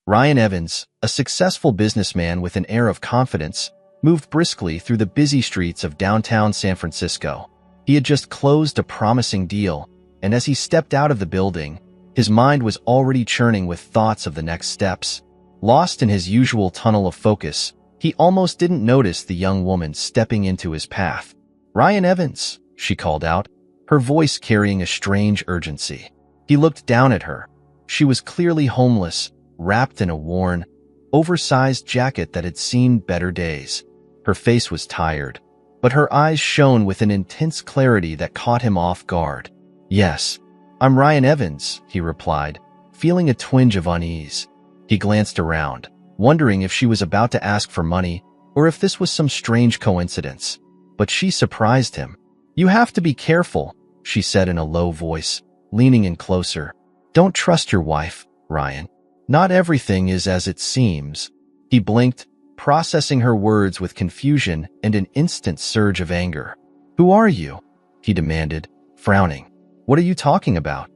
Ryan Evans, a successful businessman with an air of confidence, moved briskly through the busy streets of downtown San Francisco. He had just closed a promising deal, and as he stepped out of the building, his mind was already churning with thoughts of the next steps. Lost in his usual tunnel of focus, he almost didn't notice the young woman stepping into his path. "Ryan Evans," she called out, her voice carrying a strange urgency. He looked down at her. She was clearly homeless, wrapped in a worn, oversized jacket that had seen better days. Her face was tired, but her eyes shone with an intense clarity that caught him off guard. "Yes, I'm Ryan Evans," he replied, feeling a twinge of unease. He glanced around, wondering if she was about to ask for money or if this was some strange coincidence. But she surprised him. "You have to be careful," she said in a low voice, leaning in closer. "Don't trust your wife, Ryan. Not everything is as it seems." He blinked, processing her words with confusion and an instant surge of anger. "Who are you?" he demanded, frowning. "What are you talking about?"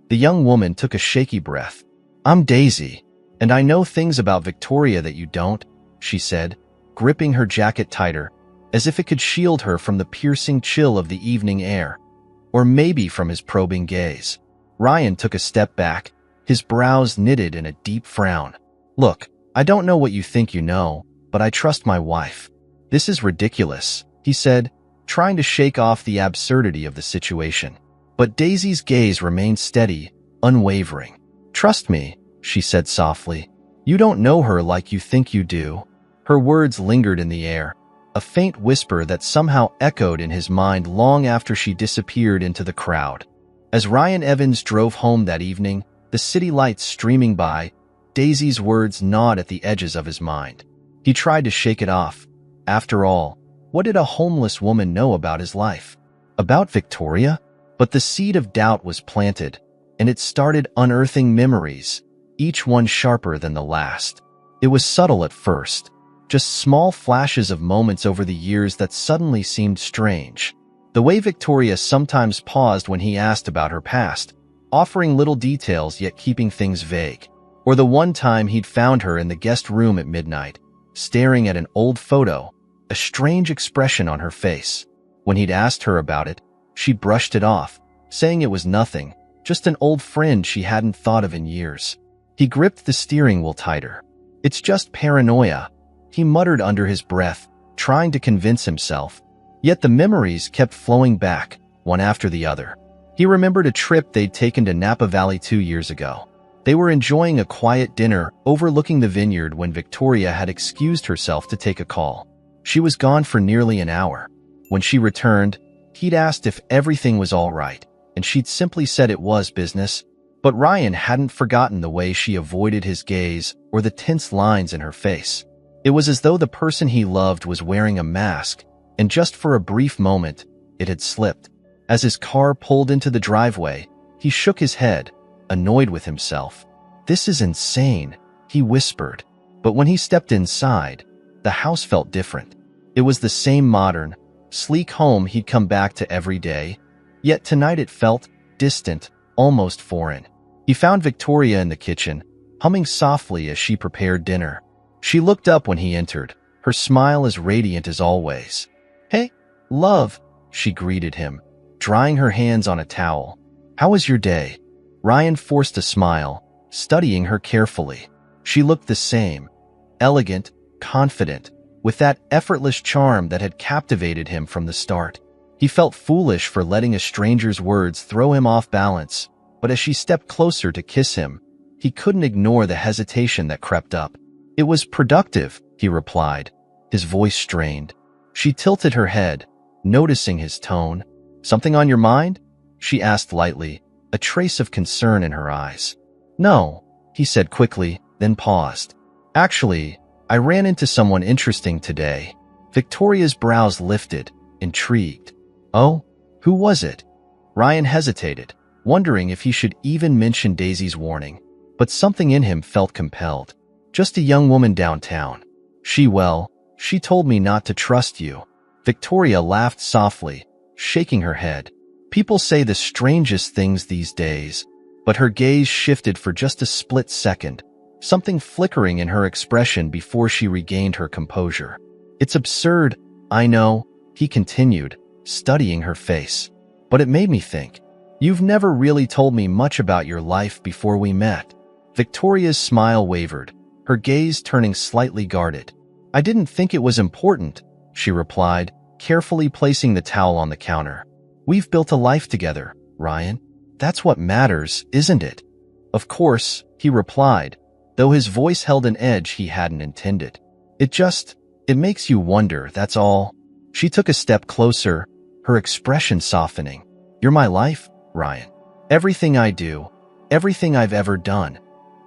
The young woman took a shaky breath. "I'm Daisy, and I know things about Victoria that you don't," she said, gripping her jacket tighter, as if it could shield her from the piercing chill of the evening air, or maybe from his probing gaze. Ryan took a step back, his brows knitted in a deep frown. "Look, I don't know what you think you know, but I trust my wife." "This is ridiculous," he said, trying to shake off the absurdity of the situation. But Daisy's gaze remained steady, unwavering. "Trust me," she said softly. "You don't know her like you think you do." Her words lingered in the air, a faint whisper that somehow echoed in his mind long after she disappeared into the crowd. As Ryan Evans drove home that evening, the city lights streaming by, Daisy's words gnawed at the edges of his mind. He tried to shake it off. After all, what did a homeless woman know about his life? About Victoria? But the seed of doubt was planted, and it started unearthing memories, each one sharper than the last. It was subtle at first, just small flashes of moments over the years that suddenly seemed strange. The way Victoria sometimes paused when he asked about her past, offering little details yet keeping things vague. Or the one time he'd found her in the guest room at midnight, staring at an old photo, a strange expression on her face. When he'd asked her about it, she brushed it off, saying it was nothing, just an old friend she hadn't thought of in years. He gripped the steering wheel tighter. "It's just paranoia," he muttered under his breath, trying to convince himself. Yet the memories kept flowing back, one after the other. He remembered a trip they'd taken to Napa Valley 2 years ago. They were enjoying a quiet dinner overlooking the vineyard when Victoria had excused herself to take a call. She was gone for nearly an hour. When she returned, he'd asked if everything was all right, and she'd simply said it was business. But Ryan hadn't forgotten the way she avoided his gaze or the tense lines in her face. It was as though the person he loved was wearing a mask, and just for a brief moment, it had slipped. As his car pulled into the driveway, he shook his head, annoyed with himself. "This is insane," he whispered. But when he stepped inside, the house felt different. It was the same modern, sleek home he'd come back to every day, yet tonight it felt distant, almost foreign. He found Victoria in the kitchen, humming softly as she prepared dinner. She looked up when he entered, her smile as radiant as always. "Hey, love," she greeted him, drying her hands on a towel. "How was your day?" Ryan forced a smile, studying her carefully. She looked the same, elegant, confident, with that effortless charm that had captivated him from the start. He felt foolish for letting a stranger's words throw him off balance, but as she stepped closer to kiss him, he couldn't ignore the hesitation that crept up. "It was productive," he replied, his voice strained. She tilted her head, noticing his tone. "Something on your mind?" she asked lightly, a trace of concern in her eyes. "No," he said quickly, then paused. "Actually, I ran into someone interesting today." Victoria's brows lifted, intrigued. "Oh, who was it?" Ryan hesitated, wondering if he should even mention Daisy's warning, but something in him felt compelled. "Just a young woman downtown. She told me not to trust you." Victoria laughed softly, shaking her head. "People say the strangest things these days," but her gaze shifted for just a split second, something flickering in her expression before she regained her composure. "It's absurd, I know," he continued, studying her face. "But it made me think. You've never really told me much about your life before we met." Victoria's smile wavered, her gaze turning slightly guarded. "I didn't think it was important," she replied, carefully placing the towel on the counter. "We've built a life together, Ryan. That's what matters, isn't it?" "Of course," he replied, though his voice held an edge he hadn't intended. It makes you wonder, that's all." She took a step closer, her expression softening. "You're my life, Ryan. Everything I do, everything I've ever done.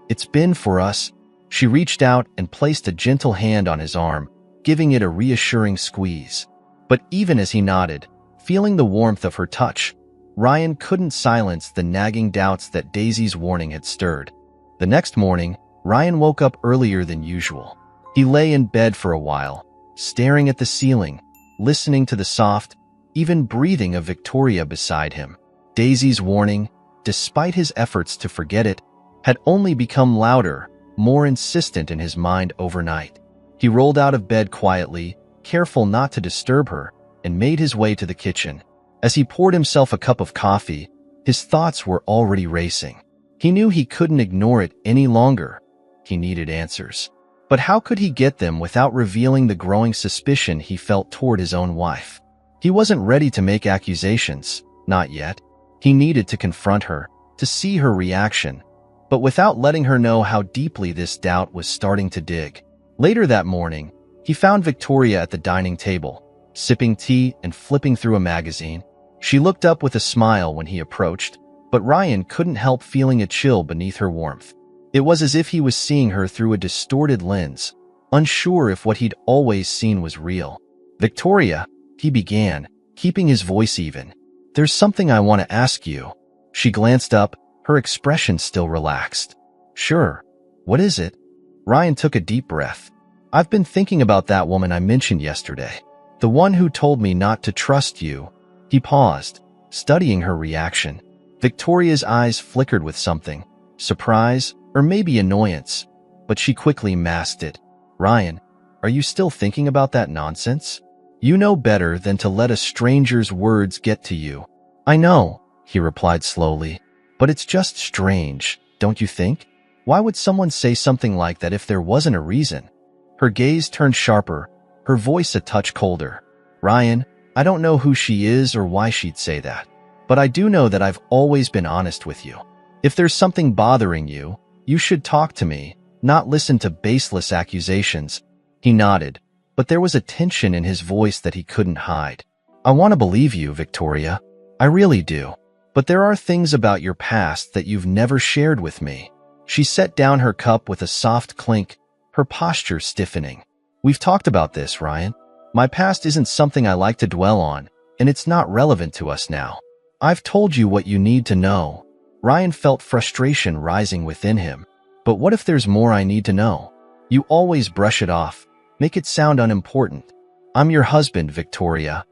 It's been for us." She reached out and placed a gentle hand on his arm, giving it a reassuring squeeze. But even as he nodded, feeling the warmth of her touch, Ryan couldn't silence the nagging doubts that Daisy's warning had stirred. The next morning, Ryan woke up earlier than usual. He lay in bed for a while, staring at the ceiling, listening to the soft, even breathing of Victoria beside him. Daisy's warning, despite his efforts to forget it, had only become louder, more insistent in his mind overnight. He rolled out of bed quietly, careful not to disturb her, and made his way to the kitchen. As he poured himself a cup of coffee, his thoughts were already racing. He knew he couldn't ignore it any longer. He needed answers. But how could he get them without revealing the growing suspicion he felt toward his own wife? He wasn't ready to make accusations, not yet. He needed to confront her, to see her reaction, but without letting her know how deeply this doubt was starting to dig. Later that morning, he found Victoria at the dining table, sipping tea and flipping through a magazine. She looked up with a smile when he approached, but Ryan couldn't help feeling a chill beneath her warmth. It was as if he was seeing her through a distorted lens, unsure if what he'd always seen was real. "Victoria," he began, keeping his voice even. "There's something I want to ask you." She glanced up, her expression still relaxed. "Sure. What is it?" Ryan took a deep breath. "I've been thinking about that woman I mentioned yesterday. The one who told me not to trust you." He paused, studying her reaction. Victoria's eyes flickered with something, surprise or maybe annoyance, but she quickly masked it. "Ryan, are you still thinking about that nonsense? You know better than to let a stranger's words get to you." "I know," he replied slowly, "but it's just strange, don't you think? Why would someone say something like that if there wasn't a reason?" Her gaze turned sharper, her voice a touch colder. "Ryan, I don't know who she is or why she'd say that, but I do know that I've always been honest with you. If there's something bothering you, you should talk to me, not listen to baseless accusations." He nodded, but there was a tension in his voice that he couldn't hide. "I want to believe you, Victoria. I really do. But there are things about your past that you've never shared with me." She set down her cup with a soft clink, her posture stiffening. "We've talked about this, Ryan. My past isn't something I like to dwell on, and it's not relevant to us now. I've told you what you need to know." Ryan felt frustration rising within him. "But what if there's more I need to know?" "You always brush it off, make it sound unimportant. I'm your husband, Victoria.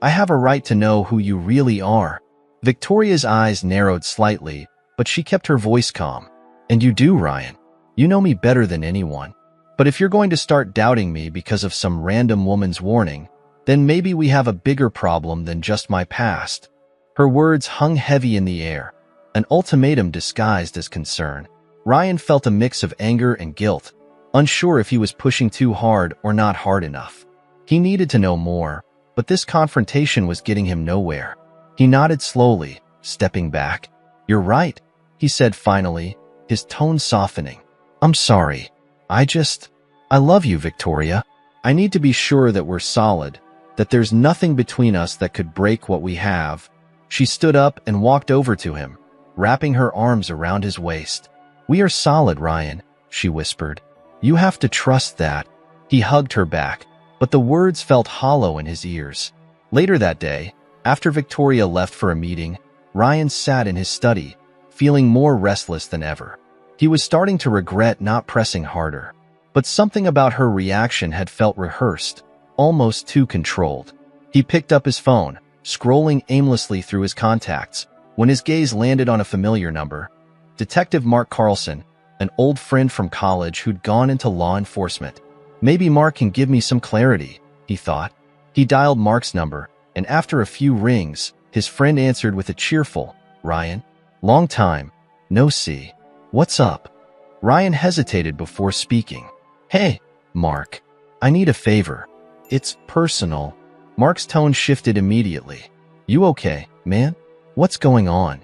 I have a right to know who you really are." Victoria's eyes narrowed slightly, but she kept her voice calm. "And you do, Ryan. You know me better than anyone. But if you're going to start doubting me because of some random woman's warning, then maybe we have a bigger problem than just my past." Her words hung heavy in the air, an ultimatum disguised as concern. Ryan felt a mix of anger and guilt, unsure if he was pushing too hard or not hard enough. He needed to know more, but this confrontation was getting him nowhere. He nodded slowly, stepping back. "You're right," he said finally, his tone softening. "I'm sorry. I love you, Victoria. I need to be sure that we're solid, that there's nothing between us that could break what we have." She stood up and walked over to him, wrapping her arms around his waist. "We are solid, Ryan," she whispered. "You have to trust that." He hugged her back, but the words felt hollow in his ears. Later that day, after Victoria left for a meeting, Ryan sat in his study, feeling more restless than ever. He was starting to regret not pressing harder, but something about her reaction had felt rehearsed, almost too controlled. He picked up his phone, scrolling aimlessly through his contacts, when his gaze landed on a familiar number. "Detective Mark Carlson, an old friend from college who'd gone into law enforcement. Maybe Mark can give me some clarity, he thought. He dialed Mark's number, and after a few rings, his friend answered with a cheerful, "Ryan? Long time. No see. What's up?" Ryan hesitated before speaking. "Hey, Mark. I need a favor. It's personal." Mark's tone shifted immediately. "You okay, man? What's going on?"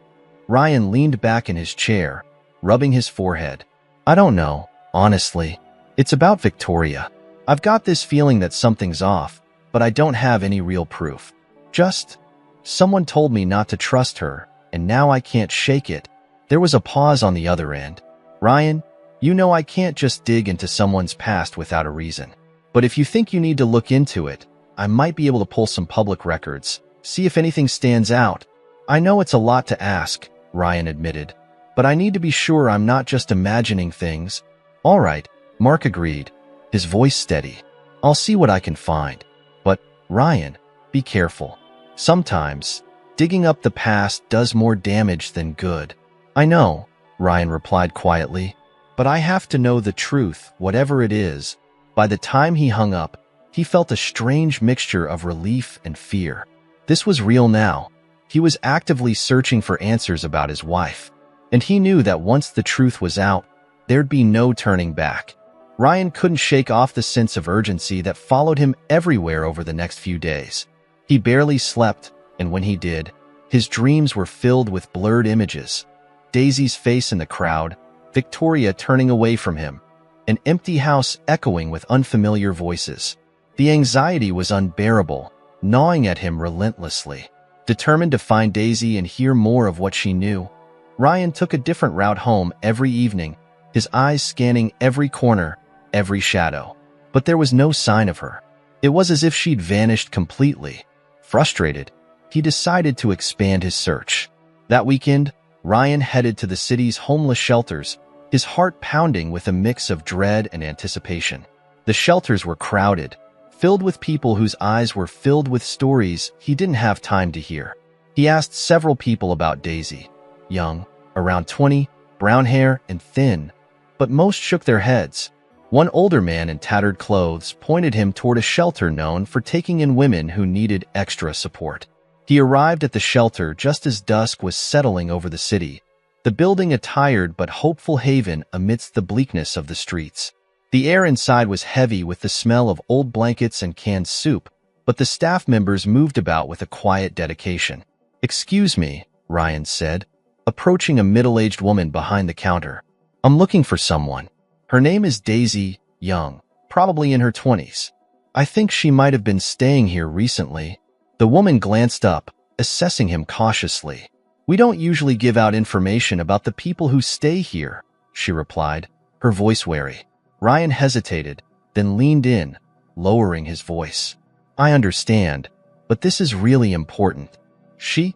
Ryan leaned back in his chair, rubbing his forehead. "I don't know, honestly. It's about Victoria. I've got this feeling that something's off, but I don't have any real proof. Just, someone told me not to trust her, and now I can't shake it." There was a pause on the other end. "Ryan, you know I can't just dig into someone's past without a reason. But if you think you need to look into it, I might be able to pull some public records, see if anything stands out." "I know it's a lot to ask," Ryan admitted, "but I need to be sure I'm not just imagining things." "All right," Mark agreed, his voice steady. "I'll see what I can find. But, Ryan, be careful. Sometimes, digging up the past does more damage than good." "I know," Ryan replied quietly, "but I have to know the truth, whatever it is." By the time he hung up, he felt a strange mixture of relief and fear. This was real now. He was actively searching for answers about his wife, and he knew that once the truth was out, there'd be no turning back. Ryan couldn't shake off the sense of urgency that followed him everywhere over the next few days. He barely slept, and when he did, his dreams were filled with blurred images. Daisy's face in the crowd, Victoria turning away from him, an empty house echoing with unfamiliar voices. The anxiety was unbearable, gnawing at him relentlessly. Determined to find Daisy and hear more of what she knew, Ryan took a different route home every evening, his eyes scanning every corner, every shadow. But there was no sign of her. It was as if she'd vanished completely. Frustrated, he decided to expand his search. That weekend, Ryan headed to the city's homeless shelters, his heart pounding with a mix of dread and anticipation. The shelters were crowded, filled with people whose eyes were filled with stories he didn't have time to hear. He asked several people about Daisy, young, around 20, brown hair and thin, but most shook their heads. One older man in tattered clothes pointed him toward a shelter known for taking in women who needed extra support. He arrived at the shelter just as dusk was settling over the city, the building a tired but hopeful haven amidst the bleakness of the streets. The air inside was heavy with the smell of old blankets and canned soup, but the staff members moved about with a quiet dedication. "Excuse me," Ryan said, approaching a middle-aged woman behind the counter. "I'm looking for someone. Her name is Daisy, young, probably in her 20s. I think she might have been staying here recently." The woman glanced up, assessing him cautiously. "We don't usually give out information about the people who stay here," she replied, her voice wary. Ryan hesitated, then leaned in, lowering his voice. "I understand, but this is really important. She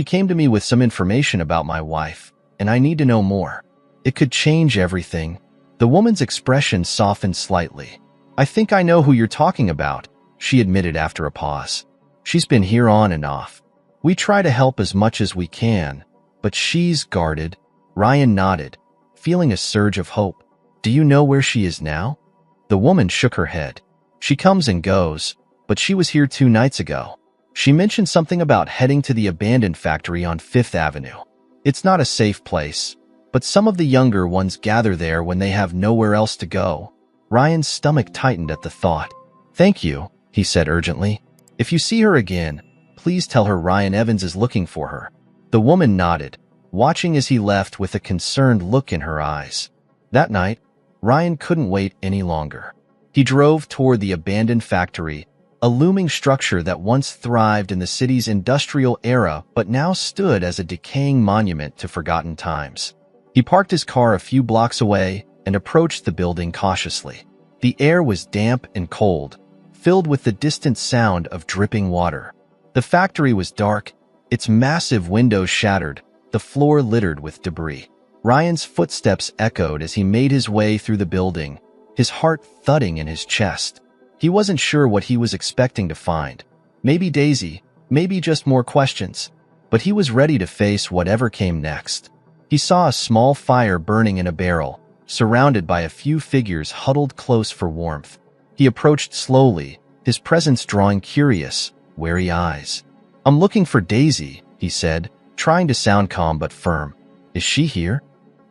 came to me with some information about my wife, and I need to know more. It could change everything." The woman's expression softened slightly. "I think I know who you're talking about," she admitted after a pause. "She's been here on and off. We try to help as much as we can, but she's guarded." Ryan nodded, feeling a surge of hope. "Do you know where she is now?" The woman shook her head. "She comes and goes, but she was here 2 nights ago. She mentioned something about heading to the abandoned factory on 5th Avenue. It's not a safe place, but some of the younger ones gather there when they have nowhere else to go." Ryan's stomach tightened at the thought. "Thank you," he said urgently. "If you see her again, please tell her Ryan Evans is looking for her." The woman nodded, watching as he left with a concerned look in her eyes. That night, Ryan couldn't wait any longer. He drove toward the abandoned factory, a looming structure that once thrived in the city's industrial era but now stood as a decaying monument to forgotten times. He parked his car a few blocks away and approached the building cautiously. The air was damp and cold, filled with the distant sound of dripping water. The factory was dark, its massive windows shattered, the floor littered with debris. Ryan's footsteps echoed as he made his way through the building, his heart thudding in his chest. He wasn't sure what he was expecting to find. Maybe Daisy, maybe just more questions. But he was ready to face whatever came next. He saw a small fire burning in a barrel, surrounded by a few figures huddled close for warmth. He approached slowly, his presence drawing curious, wary eyes. "I'm looking for Daisy," he said, trying to sound calm but firm. "Is she here?"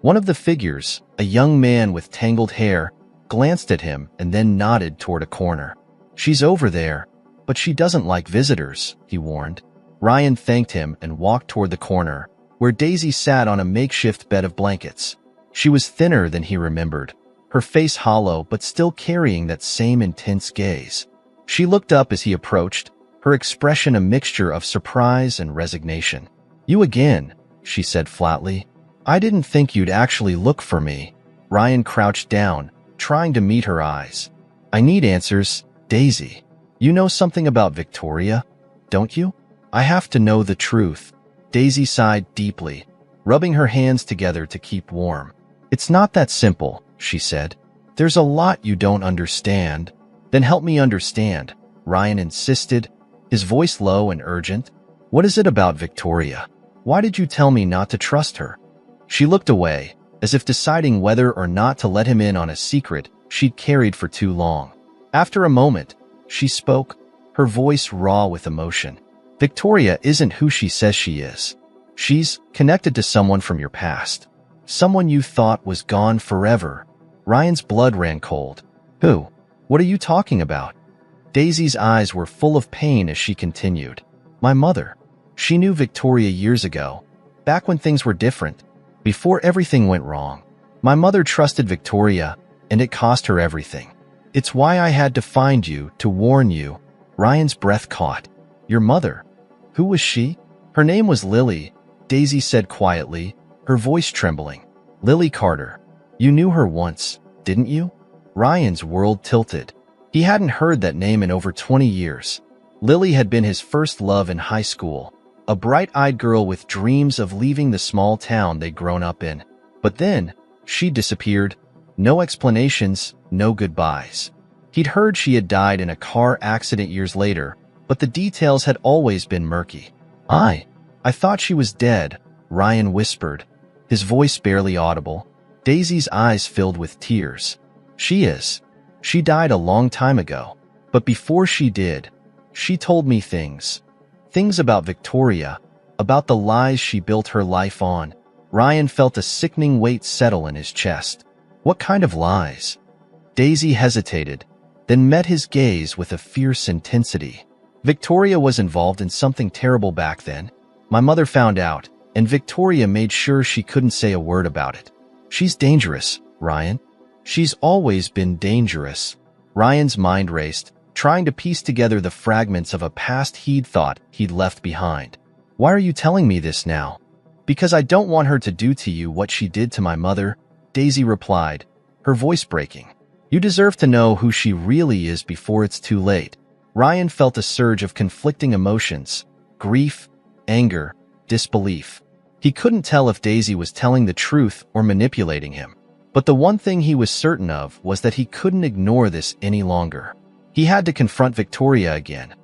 One of the figures, a young man with tangled hair, glanced at him and then nodded toward a corner. "She's over there, but she doesn't like visitors," he warned. Ryan thanked him and walked toward the corner, where Daisy sat on a makeshift bed of blankets. She was thinner than he remembered, her face hollow but still carrying that same intense gaze. She looked up as he approached, her expression a mixture of surprise and resignation. "You again," she said flatly. "I didn't think you'd actually look for me." Ryan crouched down, trying to meet her eyes. "I need answers, Daisy. You know something about Victoria, don't you?" "I have to know the truth." Daisy sighed deeply, rubbing her hands together to keep warm. "It's not that simple," she said. "There's a lot you don't understand." "Then help me understand," Ryan insisted, his voice low and urgent. "What is it about Victoria? Why did you tell me not to trust her?" She looked away, as if deciding whether or not to let him in on a secret she'd carried for too long. After a moment, she spoke, her voice raw with emotion. "Victoria isn't who she says she is. She's connected to someone from your past. Someone you thought was gone forever." Ryan's blood ran cold. "Who? What are you talking about?" Daisy's eyes were full of pain as she continued. "My mother. She knew Victoria years ago, back when things were different, before everything went wrong. My mother trusted Victoria, and it cost her everything. It's why I had to find you, to warn you." Ryan's breath caught. "Your mother? Who was she?" "Her name was Lily," Daisy said quietly, her voice trembling. "Lily Carter. You knew her once, didn't you?" Ryan's world tilted. He hadn't heard that name in over 20 years. Lily had been his first love in high school, a bright-eyed girl with dreams of leaving the small town they'd grown up in. But then, she disappeared. No explanations, no goodbyes. He'd heard she had died in a car accident years later, but the details had always been murky. I thought she was dead," Ryan whispered, his voice barely audible. Daisy's eyes filled with tears. "She is. She died a long time ago. But before she did, she told me things. Things about Victoria, about the lies she built her life on." Ryan felt a sickening weight settle in his chest. "What kind of lies?" Daisy hesitated, then met his gaze with a fierce intensity. "Victoria was involved in something terrible back then. My mother found out, and Victoria made sure she couldn't say a word about it. She's dangerous, Ryan. She's always been dangerous." Ryan's mind raced, trying to piece together the fragments of a past he'd thought he'd left behind. "Why are you telling me this now?" "Because I don't want her to do to you what she did to my mother," Daisy replied, her voice breaking. "You deserve to know who she really is before it's too late." Ryan felt a surge of conflicting emotions: grief, anger, disbelief. He couldn't tell if Daisy was telling the truth or manipulating him. But the one thing he was certain of was that he couldn't ignore this any longer. He had to confront Victoria again,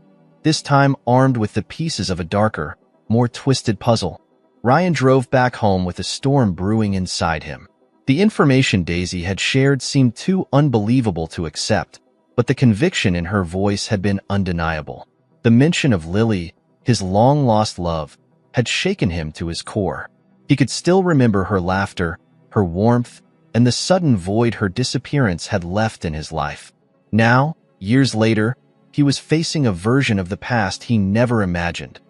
this time armed with the pieces of a darker, more twisted puzzle. Ryan drove back home with a storm brewing inside him. The information Daisy had shared seemed too unbelievable to accept, but the conviction in her voice had been undeniable. The mention of Lily, his long-lost love, had shaken him to his core. He could still remember her laughter, her warmth, and the sudden void her disappearance had left in his life. Now, years later, he was facing a version of the past he never imagined.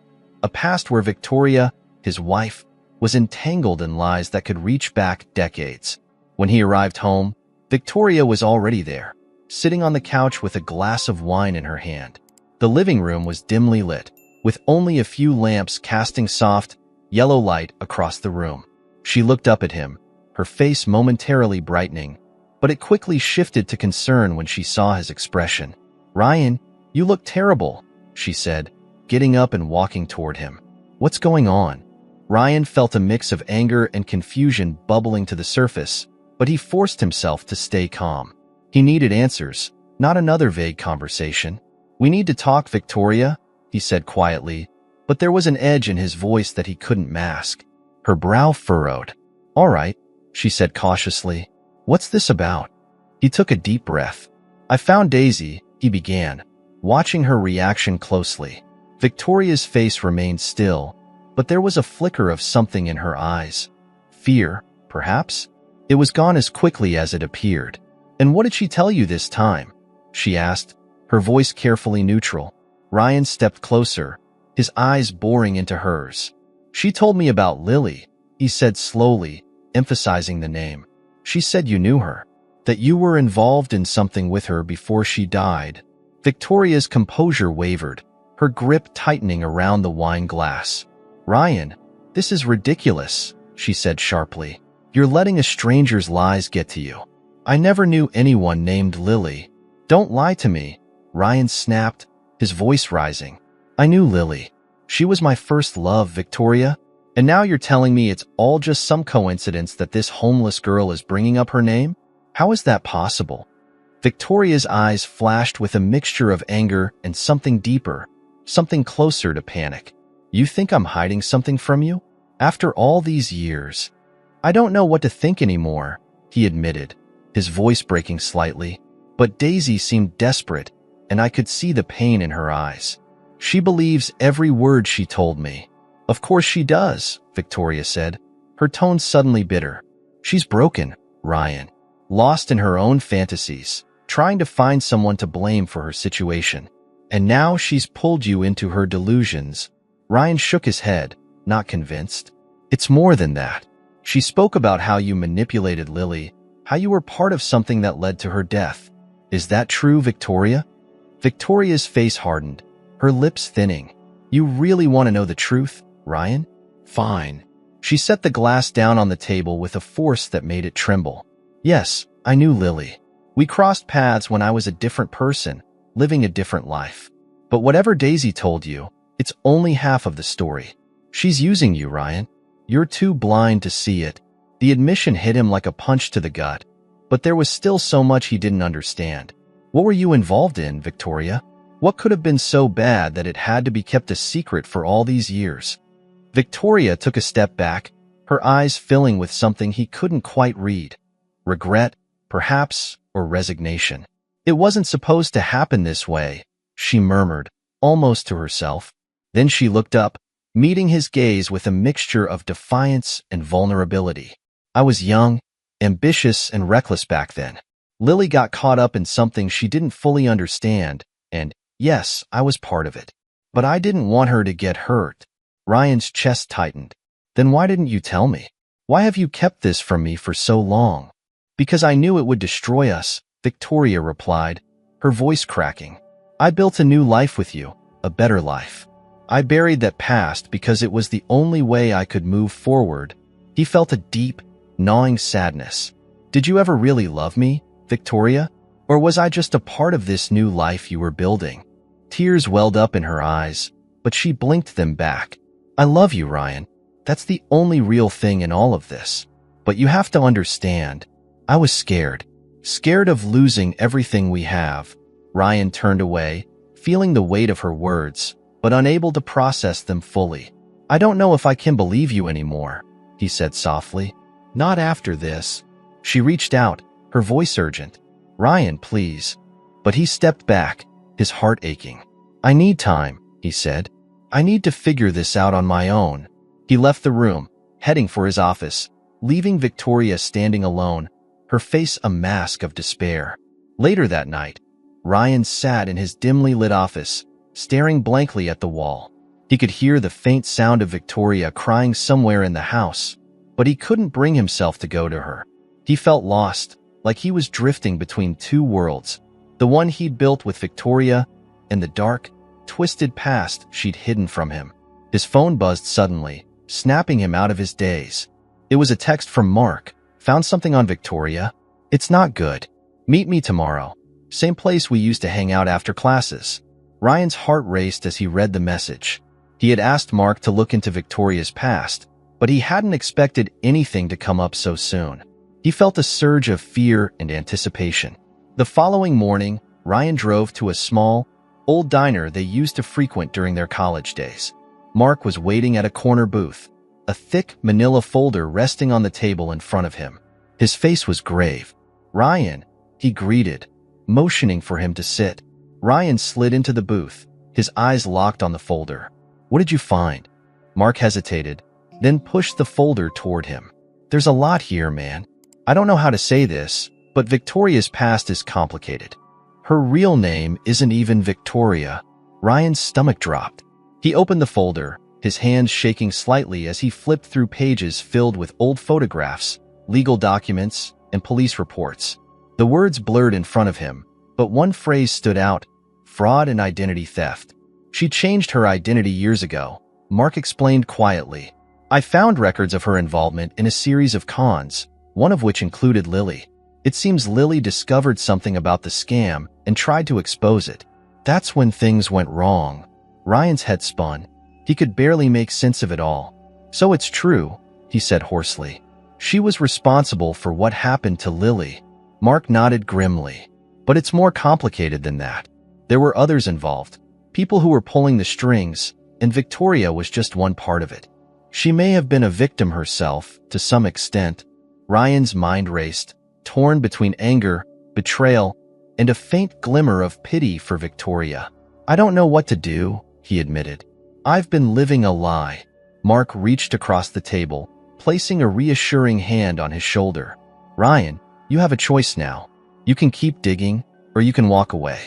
A past where Victoria, his wife, was entangled in lies that could reach back decades. When he arrived home, Victoria was already there, sitting on the couch with a glass of wine in her hand. The living room was dimly lit, with only a few lamps casting soft, yellow light across the room. She looked up at him, her face momentarily brightening, but it quickly shifted to concern when she saw his expression. "Ryan, you look terrible," she said, getting up and walking toward him. "What's going on?" Ryan felt a mix of anger and confusion bubbling to the surface, but he forced himself to stay calm. He needed answers, not another vague conversation. "We need to talk, Victoria," he said quietly, but there was an edge in his voice that he couldn't mask. Her brow furrowed. "All right," she said cautiously. What's this about? He took a deep breath. I found Daisy, he began, watching her reaction closely. Victoria's face remained still, but there was a flicker of something in her eyes. Fear, perhaps? It was gone as quickly as it appeared. And what did she tell you this time? She asked, her voice carefully neutral. Ryan stepped closer, his eyes boring into hers. She told me about Lily, he said slowly, emphasizing the name. She said you knew her, that you were involved in something with her before she died. Victoria's composure wavered, her grip tightening around the wine glass. Ryan, this is ridiculous, she said sharply. You're letting a stranger's lies get to you. I never knew anyone named Lily. Don't lie to me, Ryan snapped, his voice rising. I knew Lily. She was my first love, Victoria. And now you're telling me it's all just some coincidence that this homeless girl is bringing up her name? How is that possible? Victoria's eyes flashed with a mixture of anger and something deeper, something closer to panic. You think I'm hiding something from you? After all these years? I don't know what to think anymore, he admitted, his voice breaking slightly. But Daisy seemed desperate, and I could see the pain in her eyes. She believes every word she told me. Of course she does, Victoria said, her tone suddenly bitter. She's broken, Ryan, lost in her own fantasies, trying to find someone to blame for her situation. And now she's pulled you into her delusions. Ryan shook his head, not convinced. It's more than that. She spoke about how you manipulated Lily, how you were part of something that led to her death. Is that true, Victoria? Victoria's face hardened, her lips thinning. You really want to know the truth, Ryan? Fine. She set the glass down on the table with a force that made it tremble. Yes, I knew Lily. We crossed paths when I was a different person, living a different life. But whatever Daisy told you, it's only half of the story. She's using you, Ryan. You're too blind to see it. The admission hit him like a punch to the gut, but there was still so much he didn't understand. What were you involved in, Victoria? What could have been so bad that it had to be kept a secret for all these years? Victoria took a step back, her eyes filling with something he couldn't quite read. Regret, perhaps, or resignation. It wasn't supposed to happen this way, she murmured, almost to herself. Then she looked up, meeting his gaze with a mixture of defiance and vulnerability. I was young, ambitious, and reckless back then. Lily got caught up in something she didn't fully understand, and yes, I was part of it. But I didn't want her to get hurt. Ryan's chest tightened. Then why didn't you tell me? Why have you kept this from me for so long? Because I knew it would destroy us, Victoria replied, her voice cracking. I built a new life with you, a better life. I buried that past because it was the only way I could move forward. He felt a deep, gnawing sadness. Did you ever really love me, Victoria? Or was I just a part of this new life you were building? Tears welled up in her eyes, but she blinked them back. I love you, Ryan. That's the only real thing in all of this. But you have to understand, I was scared. Scared of losing everything we have. Ryan turned away, feeling the weight of her words, but unable to process them fully. I don't know if I can believe you anymore, he said softly. Not after this. She reached out, her voice urgent. Ryan, please. But he stepped back, his heart aching. I need time, he said. I need to figure this out on my own. He left the room, heading for his office, leaving Victoria standing alone, her face a mask of despair. Later that night, Ryan sat in his dimly lit office, staring blankly at the wall. He could hear the faint sound of Victoria crying somewhere in the house, but he couldn't bring himself to go to her. He felt lost, like he was drifting between two worlds, the one he'd built with Victoria and the dark, twisted past she'd hidden from him. His phone buzzed suddenly, snapping him out of his daze. It was a text from Mark. Found something on Victoria? It's not good. Meet me tomorrow. Same place we used to hang out after classes. Ryan's heart raced as he read the message. He had asked Mark to look into Victoria's past, but he hadn't expected anything to come up so soon. He felt a surge of fear and anticipation. The following morning, Ryan drove to a small, old diner they used to frequent during their college days. Mark was waiting at a corner booth, a thick manila folder resting on the table in front of him. His face was grave. "Ryan," he greeted, motioning for him to sit. Ryan slid into the booth, his eyes locked on the folder. "What did you find?" Mark hesitated, then pushed the folder toward him. "There's a lot here, man. I don't know how to say this, but Victoria's past is complicated. Her real name isn't even Victoria." Ryan's stomach dropped. He opened the folder, his hands shaking slightly as he flipped through pages filled with old photographs, legal documents, and police reports. The words blurred in front of him, but one phrase stood out: fraud and identity theft. "She changed her identity years ago," Mark explained quietly. "I found records of her involvement in a series of cons, one of which included Lily. It seems Lily discovered something about the scam and tried to expose it. That's when things went wrong." Ryan's head spun. He could barely make sense of it all. "So it's true," he said hoarsely. "She was responsible for what happened to Lily." Mark nodded grimly. "But it's more complicated than that. There were others involved, people who were pulling the strings, and Victoria was just one part of it. She may have been a victim herself, to some extent." Ryan's mind raced, torn between anger, betrayal, and a faint glimmer of pity for Victoria. "I don't know what to do," he admitted. "I've been living a lie." Mark reached across the table, placing a reassuring hand on his shoulder. "Ryan, you have a choice now. You can keep digging, or you can walk away.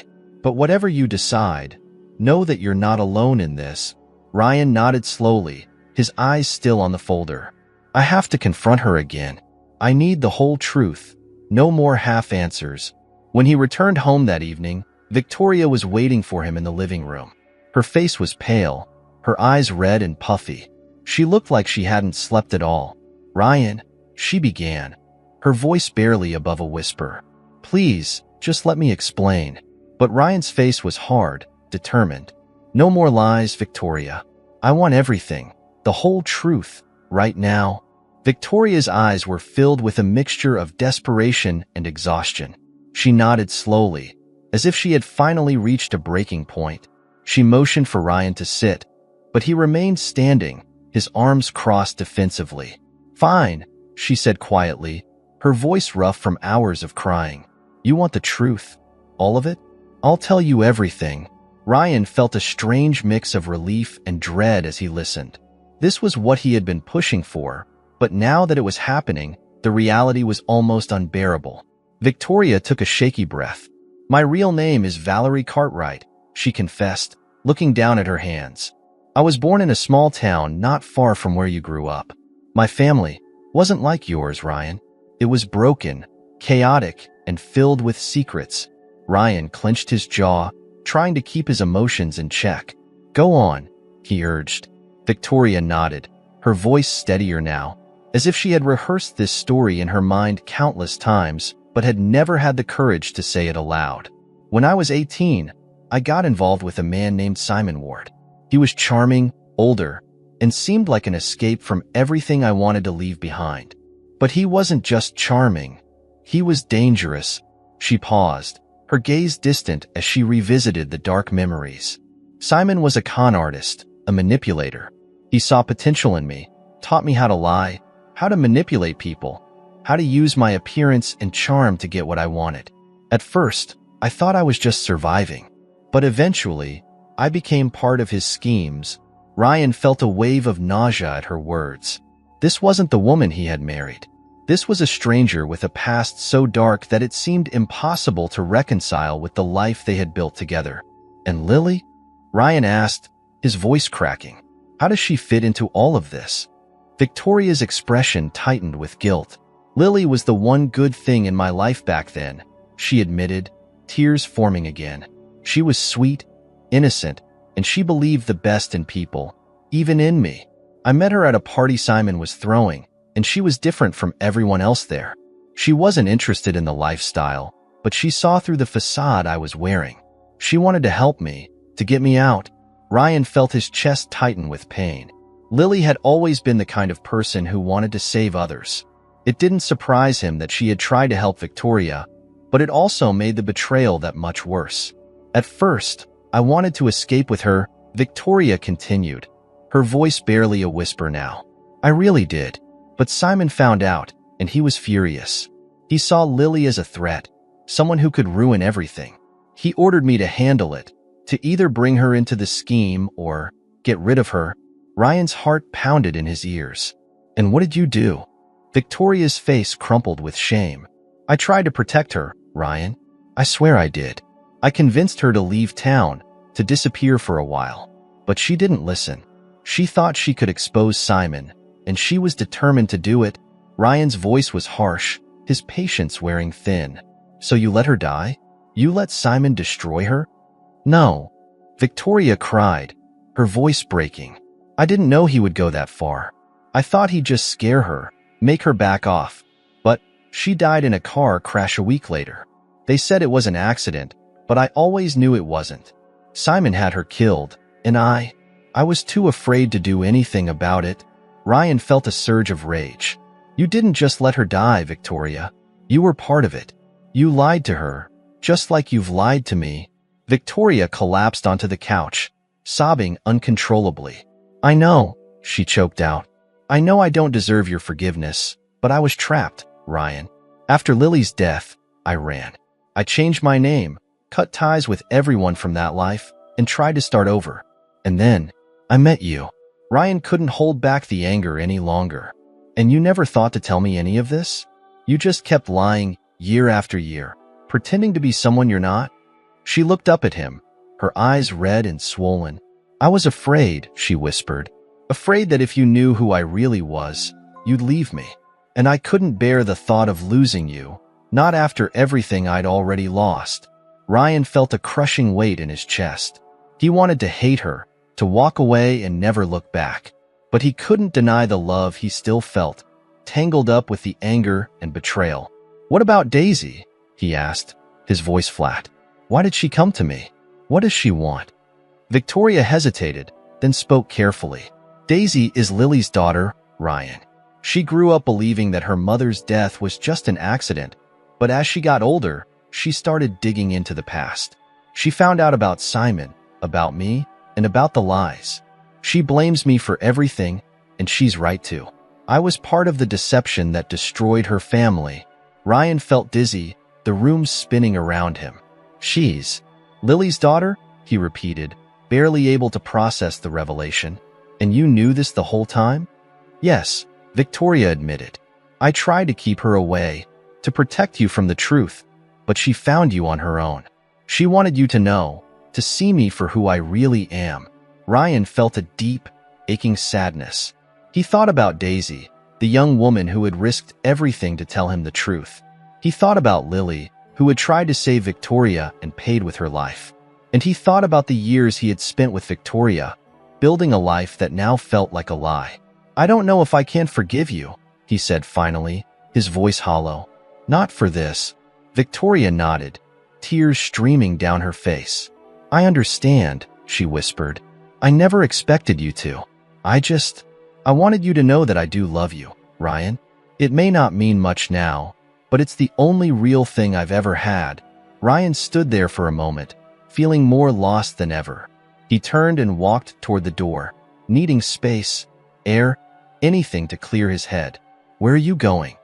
But whatever you decide, know that you're not alone in this." Ryan nodded slowly, his eyes still on the folder. "I have to confront her again. I need the whole truth. No more half answers." When he returned home that evening, Victoria was waiting for him in the living room. Her face was pale, her eyes red and puffy. She looked like she hadn't slept at all. "Ryan," she began, her voice barely above a whisper. "Please, just let me explain." But Ryan's face was hard, determined. "No more lies, Victoria. I want everything, the whole truth, right now." Victoria's eyes were filled with a mixture of desperation and exhaustion. She nodded slowly, as if she had finally reached a breaking point. She motioned for Ryan to sit, but he remained standing, his arms crossed defensively. "Fine," she said quietly, her voice rough from hours of crying. "You want the truth? All of it? I'll tell you everything." Ryan felt a strange mix of relief and dread as he listened. This was what he had been pushing for, but now that it was happening, the reality was almost unbearable. Victoria took a shaky breath. "My real name is Valerie Cartwright," she confessed, looking down at her hands. "I was born in a small town not far from where you grew up. My family wasn't like yours, Ryan. It was broken, chaotic, and filled with secrets." Ryan clenched his jaw, trying to keep his emotions in check. "Go on," he urged. Victoria nodded, her voice steadier now, as if she had rehearsed this story in her mind countless times, but had never had the courage to say it aloud. "When I was 18, I got involved with a man named Simon Ward. He was charming, older, and seemed like an escape from everything I wanted to leave behind. But he wasn't just charming. He was dangerous." She paused, her gaze distant as she revisited the dark memories. "Simon was a con artist, a manipulator. He saw potential in me, taught me how to lie, how to manipulate people, how to use my appearance and charm to get what I wanted. At first, I thought I was just surviving. But eventually, I became part of his schemes." Ryan felt a wave of nausea at her words. This wasn't the woman he had married. This was a stranger with a past so dark that it seemed impossible to reconcile with the life they had built together. "And Lily?" Ryan asked, his voice cracking. "How does she fit into all of this?" Victoria's expression tightened with guilt. "Lily was the one good thing in my life back then," she admitted, tears forming again. "She was sweet, innocent, and she believed the best in people, even in me. I met her at a party Simon was throwing, and she was different from everyone else there. She wasn't interested in the lifestyle, but she saw through the facade I was wearing. She wanted to help me, to get me out." Ryan felt his chest tighten with pain. Lily had always been the kind of person who wanted to save others. It didn't surprise him that she had tried to help Victoria, but it also made the betrayal that much worse. "At first, I wanted to escape with her," Victoria continued, her voice barely a whisper now. "I really did. But Simon found out, and he was furious. He saw Lily as a threat, someone who could ruin everything. He ordered me to handle it, to either bring her into the scheme or get rid of her. Ryan's heart pounded in his ears. And what did you do? Victoria's face crumpled with shame. I tried to protect her, Ryan. I swear I did. I convinced her to leave town, to disappear for a while. But she didn't listen. She thought she could expose Simon, and she was determined to do it. Ryan's voice was harsh, his patience wearing thin. So you let her die? You let Simon destroy her? No. Victoria cried, her voice breaking. I didn't know he would go that far. I thought he'd just scare her, make her back off. But she died in a car crash a week later. They said it was an accident, but I always knew it wasn't. Simon had her killed, and I was too afraid to do anything about it. Ryan felt a surge of rage. You didn't just let her die, Victoria. You were part of it. You lied to her, just like you've lied to me. Victoria collapsed onto the couch, sobbing uncontrollably. I know, she choked out. I know I don't deserve your forgiveness, but I was trapped, Ryan. After Lily's death, I ran. I changed my name, cut ties with everyone from that life, and tried to start over. And then, I met you. Ryan couldn't hold back the anger any longer. And you never thought to tell me any of this? You just kept lying, year after year, pretending to be someone you're not? She looked up at him, her eyes red and swollen. I was afraid, she whispered. Afraid that if you knew who I really was, you'd leave me. And I couldn't bear the thought of losing you, not after everything I'd already lost. Ryan felt a crushing weight in his chest. He wanted to hate her, to walk away and never look back. But he couldn't deny the love he still felt, tangled up with the anger and betrayal. What about Daisy? He asked, his voice flat. Why did she come to me? What does she want? Victoria hesitated, then spoke carefully. Daisy is Lily's daughter, Ryan. She grew up believing that her mother's death was just an accident, but as she got older, she started digging into the past. She found out about Simon, about me, and about the lies. She blames me for everything, and she's right too. I was part of the deception that destroyed her family. Ryan felt dizzy, the room spinning around him. She's Lily's daughter? He repeated, barely able to process the revelation. And you knew this the whole time? Yes, Victoria admitted. I tried to keep her away, to protect you from the truth, but she found you on her own. She wanted you to know, to see me for who I really am. Ryan felt a deep, aching sadness. He thought about Daisy, the young woman who had risked everything to tell him the truth. He thought about Lily, who had tried to save Victoria and paid with her life. And he thought about the years he had spent with Victoria, building a life that now felt like a lie. I don't know if I can forgive you, he said finally, his voice hollow. Not for this. Victoria nodded, tears streaming down her face. I understand, she whispered. I never expected you to. I wanted you to know that I do love you, Ryan. It may not mean much now, but it's the only real thing I've ever had. Ryan stood there for a moment, feeling more lost than ever. He turned and walked toward the door, needing space, air, anything to clear his head. Where are you going?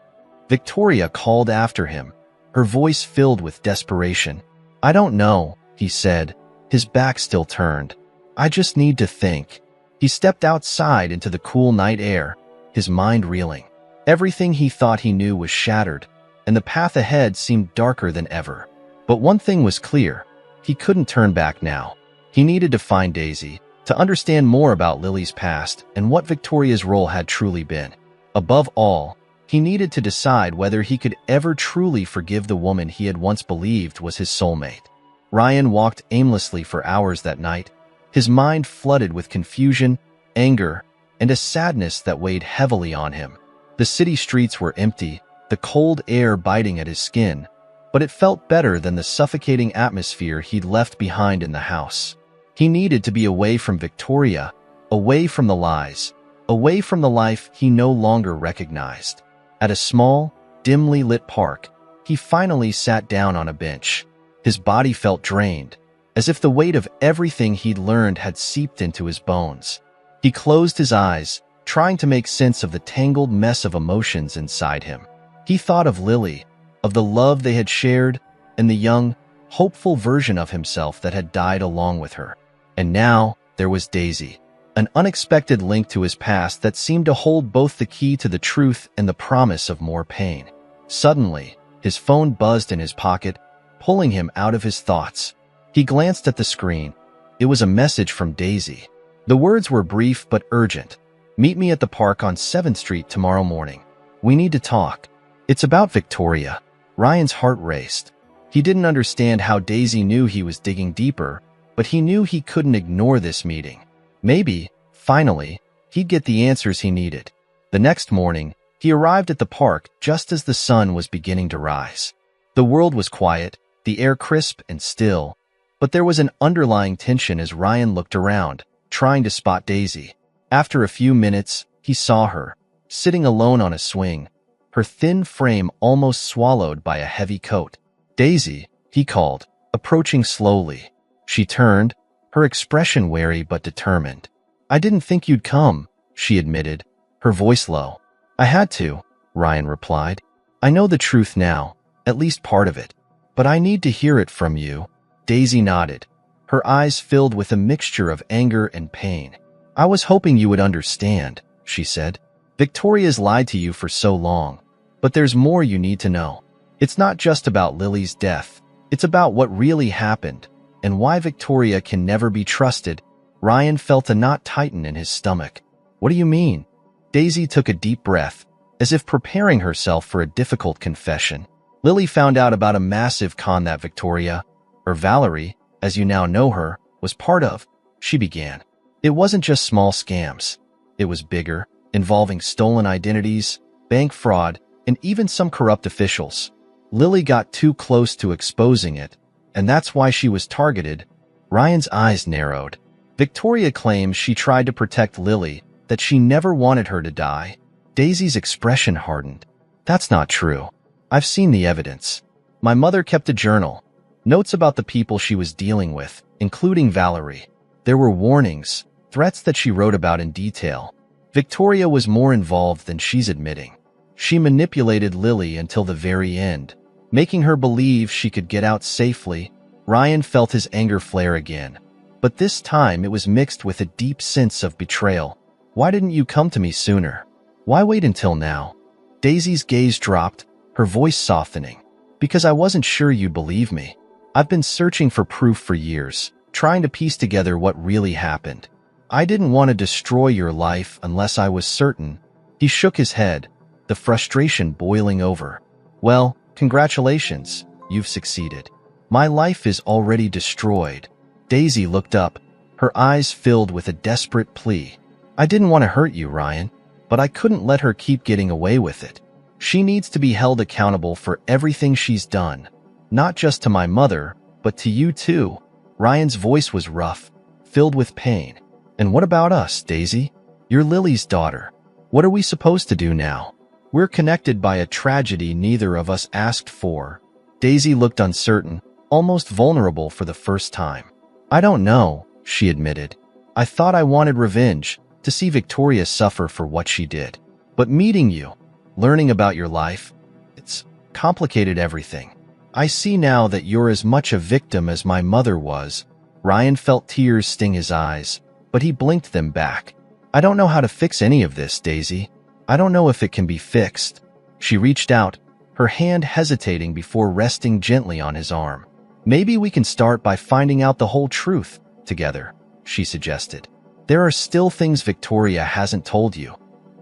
Victoria called after him, her voice filled with desperation. I don't know, he said, his back still turned. I just need to think. He stepped outside into the cool night air, his mind reeling. Everything he thought he knew was shattered, and the path ahead seemed darker than ever. But one thing was clear. He couldn't turn back now. He needed to find Daisy, to understand more about Lily's past and what Victoria's role had truly been. Above all, he needed to decide whether he could ever truly forgive the woman he had once believed was his soulmate. Ryan walked aimlessly for hours that night, his mind flooded with confusion, anger, and a sadness that weighed heavily on him. The city streets were empty, the cold air biting at his skin, but it felt better than the suffocating atmosphere he'd left behind in the house. He needed to be away from Victoria, away from the lies, away from the life he no longer recognized. At a small, dimly lit park, he finally sat down on a bench. His body felt drained, as if the weight of everything he'd learned had seeped into his bones. He closed his eyes, trying to make sense of the tangled mess of emotions inside him. He thought of Lily, of the love they had shared, and the young, hopeful version of himself that had died along with her. And now, there was Daisy, an unexpected link to his past that seemed to hold both the key to the truth and the promise of more pain. Suddenly, his phone buzzed in his pocket, pulling him out of his thoughts. He glanced at the screen. It was a message from Daisy. The words were brief but urgent. "Meet me at the park on 7th Street tomorrow morning. We need to talk." It's about Victoria. Ryan's heart raced. He didn't understand how Daisy knew he was digging deeper, but he knew he couldn't ignore this meeting. Maybe, finally, he'd get the answers he needed. The next morning, he arrived at the park just as the sun was beginning to rise. The world was quiet, the air crisp and still, but there was an underlying tension as Ryan looked around, trying to spot Daisy. After a few minutes, he saw her, sitting alone on a swing, her thin frame almost swallowed by a heavy coat. "Daisy," he called, approaching slowly. She turned, her expression wary but determined. "I didn't think you'd come," she admitted, her voice low. "I had to," Ryan replied. "I know the truth now, at least part of it, but I need to hear it from you." Daisy nodded, her eyes filled with a mixture of anger and pain. "I was hoping you would understand," she said. "Victoria's lied to you for so long, but there's more you need to know. It's not just about Lily's death. It's about what really happened and why Victoria can never be trusted." Ryan felt a knot tighten in his stomach. "What do you mean?" Daisy took a deep breath, as if preparing herself for a difficult confession. "Lily found out about a massive con that Victoria, or Valerie, as you now know her, was part of," she began. "It wasn't just small scams. It was bigger, involving stolen identities, bank fraud, and even some corrupt officials. Lily got too close to exposing it, and that's why she was targeted." Ryan's eyes narrowed. Victoria claims she tried to protect Lily, that she never wanted her to die. Daisy's expression hardened. "That's not true. I've seen the evidence. My mother kept a journal, notes about the people she was dealing with, including Valerie. There were warnings, threats that she wrote about in detail. Victoria was more involved than she's admitting. She manipulated Lily until the very end, making her believe she could get out safely." Ryan felt his anger flare again, but this time it was mixed with a deep sense of betrayal. "Why didn't you come to me sooner? Why wait until now?" Daisy's gaze dropped, her voice softening. "Because I wasn't sure you'd believe me. I've been searching for proof for years, trying to piece together what really happened. I didn't want to destroy your life unless I was certain." He shook his head, the frustration boiling over. "Well, congratulations, you've succeeded. My life is already destroyed." Daisy looked up, her eyes filled with a desperate plea. "I didn't want to hurt you, Ryan, but I couldn't let her keep getting away with it. She needs to be held accountable for everything she's done, not just to my mother, but to you too." Ryan's voice was rough, filled with pain. "And what about us, Daisy? You're Lily's daughter. What are we supposed to do now? We're connected by a tragedy neither of us asked for." Daisy looked uncertain, almost vulnerable for the first time. "I don't know," she admitted. "I thought I wanted revenge, to see Victoria suffer for what she did. But meeting you, learning about your life, it's complicated everything. I see now that you're as much a victim as my mother was." Ryan felt tears sting his eyes, but he blinked them back. "I don't know how to fix any of this, Daisy. I don't know if it can be fixed." She reached out, her hand hesitating before resting gently on his arm. "Maybe we can start by finding out the whole truth together," she suggested. "There are still things Victoria hasn't told you.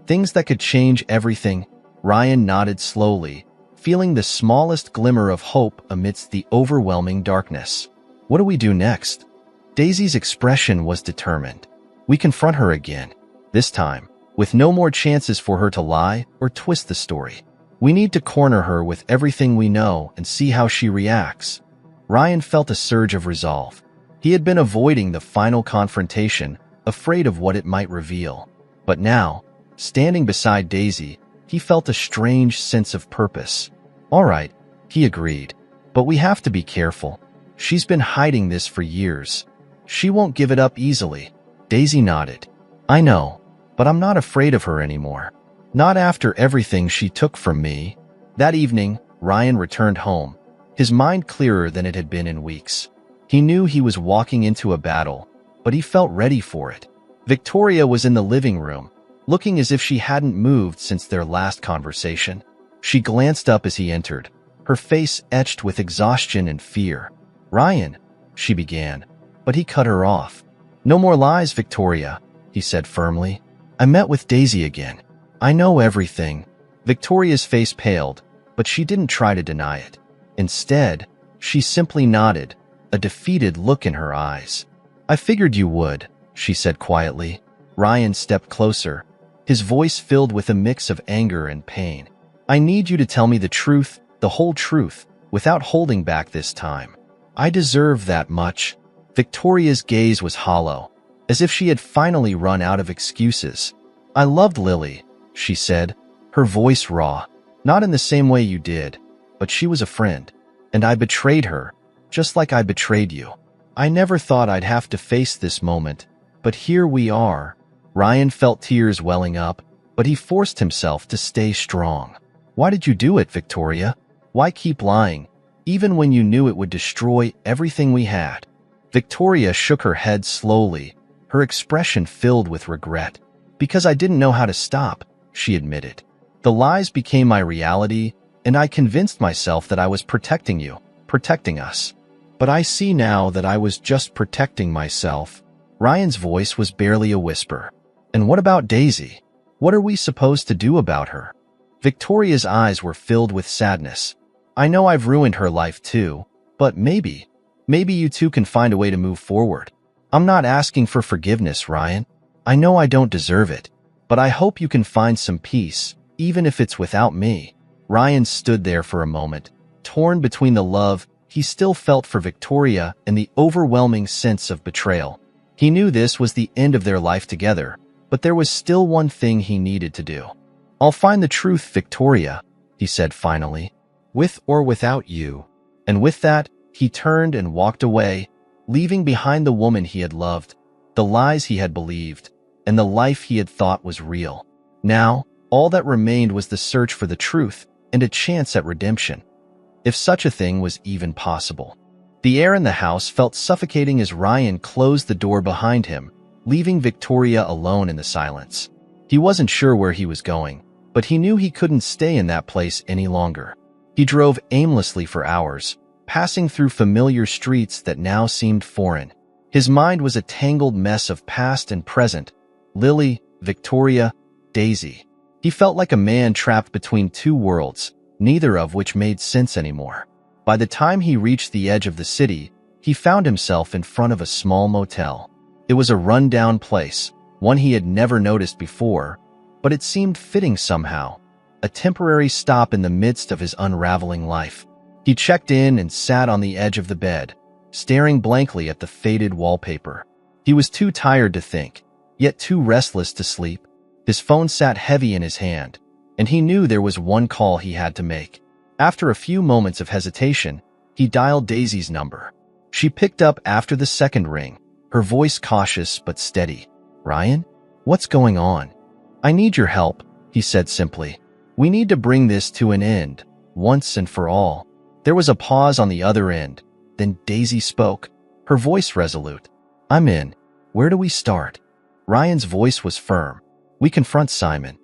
Things that could change everything." Ryan nodded slowly, feeling the smallest glimmer of hope amidst the overwhelming darkness. "What do we do next?" Daisy's expression was determined. "We confront her again. This time, with no more chances for her to lie or twist the story. We need to corner her with everything we know and see how she reacts." Ryan felt a surge of resolve. He had been avoiding the final confrontation, afraid of what it might reveal. But now, standing beside Daisy, he felt a strange sense of purpose. "All right," he agreed, "but we have to be careful. She's been hiding this for years. She won't give it up easily." Daisy nodded. "I know, but I'm not afraid of her anymore. Not after everything she took from me." That evening, Ryan returned home, his mind clearer than it had been in weeks. He knew he was walking into a battle, but he felt ready for it. Victoria was in the living room, looking as if she hadn't moved since their last conversation. She glanced up as he entered, her face etched with exhaustion and fear. "Ryan," she began, but he cut her off. "No more lies, Victoria," he said firmly. "I met with Daisy again. I know everything." Victoria's face paled, but she didn't try to deny it. Instead, she simply nodded, a defeated look in her eyes. "I figured you would," she said quietly. Ryan stepped closer, his voice filled with a mix of anger and pain. "I need you to tell me the truth, the whole truth, without holding back this time. I deserve that much." Victoria's gaze was hollow, as if she had finally run out of excuses. "I loved Lily," she said, her voice raw. "Not in the same way you did, but she was a friend, and I betrayed her, just like I betrayed you. I never thought I'd have to face this moment, but here we are." Ryan felt tears welling up, but he forced himself to stay strong. "Why did you do it, Victoria? Why keep lying, even when you knew it would destroy everything we had?" Victoria shook her head slowly, her expression filled with regret. "Because I didn't know how to stop," she admitted. "The lies became my reality, and I convinced myself that I was protecting you, protecting us. But I see now that I was just protecting myself." Ryan's voice was barely a whisper. "And what about Daisy? What are we supposed to do about her?" Victoria's eyes were filled with sadness. "I know I've ruined her life too, but maybe you two can find a way to move forward. I'm not asking for forgiveness, Ryan. I know I don't deserve it, but I hope you can find some peace, even if it's without me." Ryan stood there for a moment, torn between the love he still felt for Victoria and the overwhelming sense of betrayal. He knew this was the end of their life together, but there was still one thing he needed to do. "I'll find the truth, Victoria," he said finally, "with or without you." And with that, he turned and walked away, leaving behind the woman he had loved, the lies he had believed, and the life he had thought was real. Now, all that remained was the search for the truth and a chance at redemption, if such a thing was even possible. The air in the house felt suffocating as Ryan closed the door behind him, leaving Victoria alone in the silence. He wasn't sure where he was going, but he knew he couldn't stay in that place any longer. He drove aimlessly for hours, passing through familiar streets that now seemed foreign. His mind was a tangled mess of past and present, Lily, Victoria, Daisy. He felt like a man trapped between two worlds, neither of which made sense anymore. By the time he reached the edge of the city, he found himself in front of a small motel. It was a run-down place, one he had never noticed before, but it seemed fitting somehow, a temporary stop in the midst of his unraveling life. He checked in and sat on the edge of the bed, staring blankly at the faded wallpaper. He was too tired to think, yet too restless to sleep. His phone sat heavy in his hand, and he knew there was one call he had to make. After a few moments of hesitation, he dialed Daisy's number. She picked up after the second ring, her voice cautious but steady. "Ryan? What's going on?" "I need your help," he said simply. "We need to bring this to an end, once and for all." There was a pause on the other end. Then Daisy spoke, her voice resolute. "I'm in. Where do we start?" Ryan's voice was firm. "We confront Simon.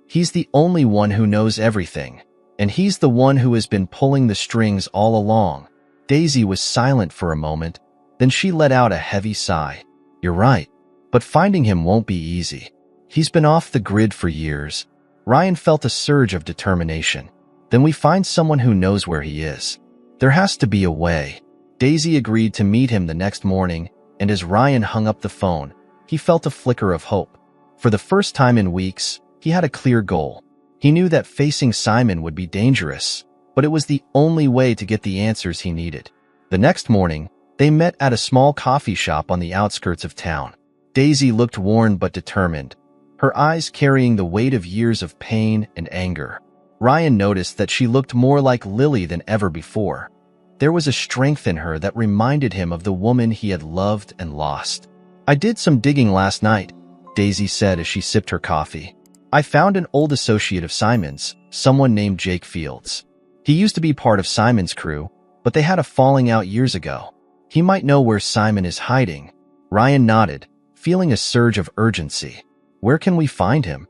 He's the only one who knows everything, and he's the one who has been pulling the strings all along." Daisy was silent for a moment, then she let out a heavy sigh. "You're right, but finding him won't be easy. He's been off the grid for years." Ryan felt a surge of determination. "Then we find someone who knows where he is. There has to be a way." Daisy agreed to meet him the next morning, and as Ryan hung up the phone, he felt a flicker of hope. For the first time in weeks, he had a clear goal. He knew that facing Simon would be dangerous, but it was the only way to get the answers he needed. The next morning, they met at a small coffee shop on the outskirts of town. Daisy looked worn but determined, her eyes carrying the weight of years of pain and anger. Ryan noticed that she looked more like Lily than ever before. There was a strength in her that reminded him of the woman he had loved and lost. "I did some digging last night," Daisy said as she sipped her coffee. I found an old associate of Simon's, someone named Jake Fields. He used to be part of Simon's crew, but they had a falling out years ago. He might know where Simon is hiding. Ryan nodded, feeling a surge of urgency. Where can we find him?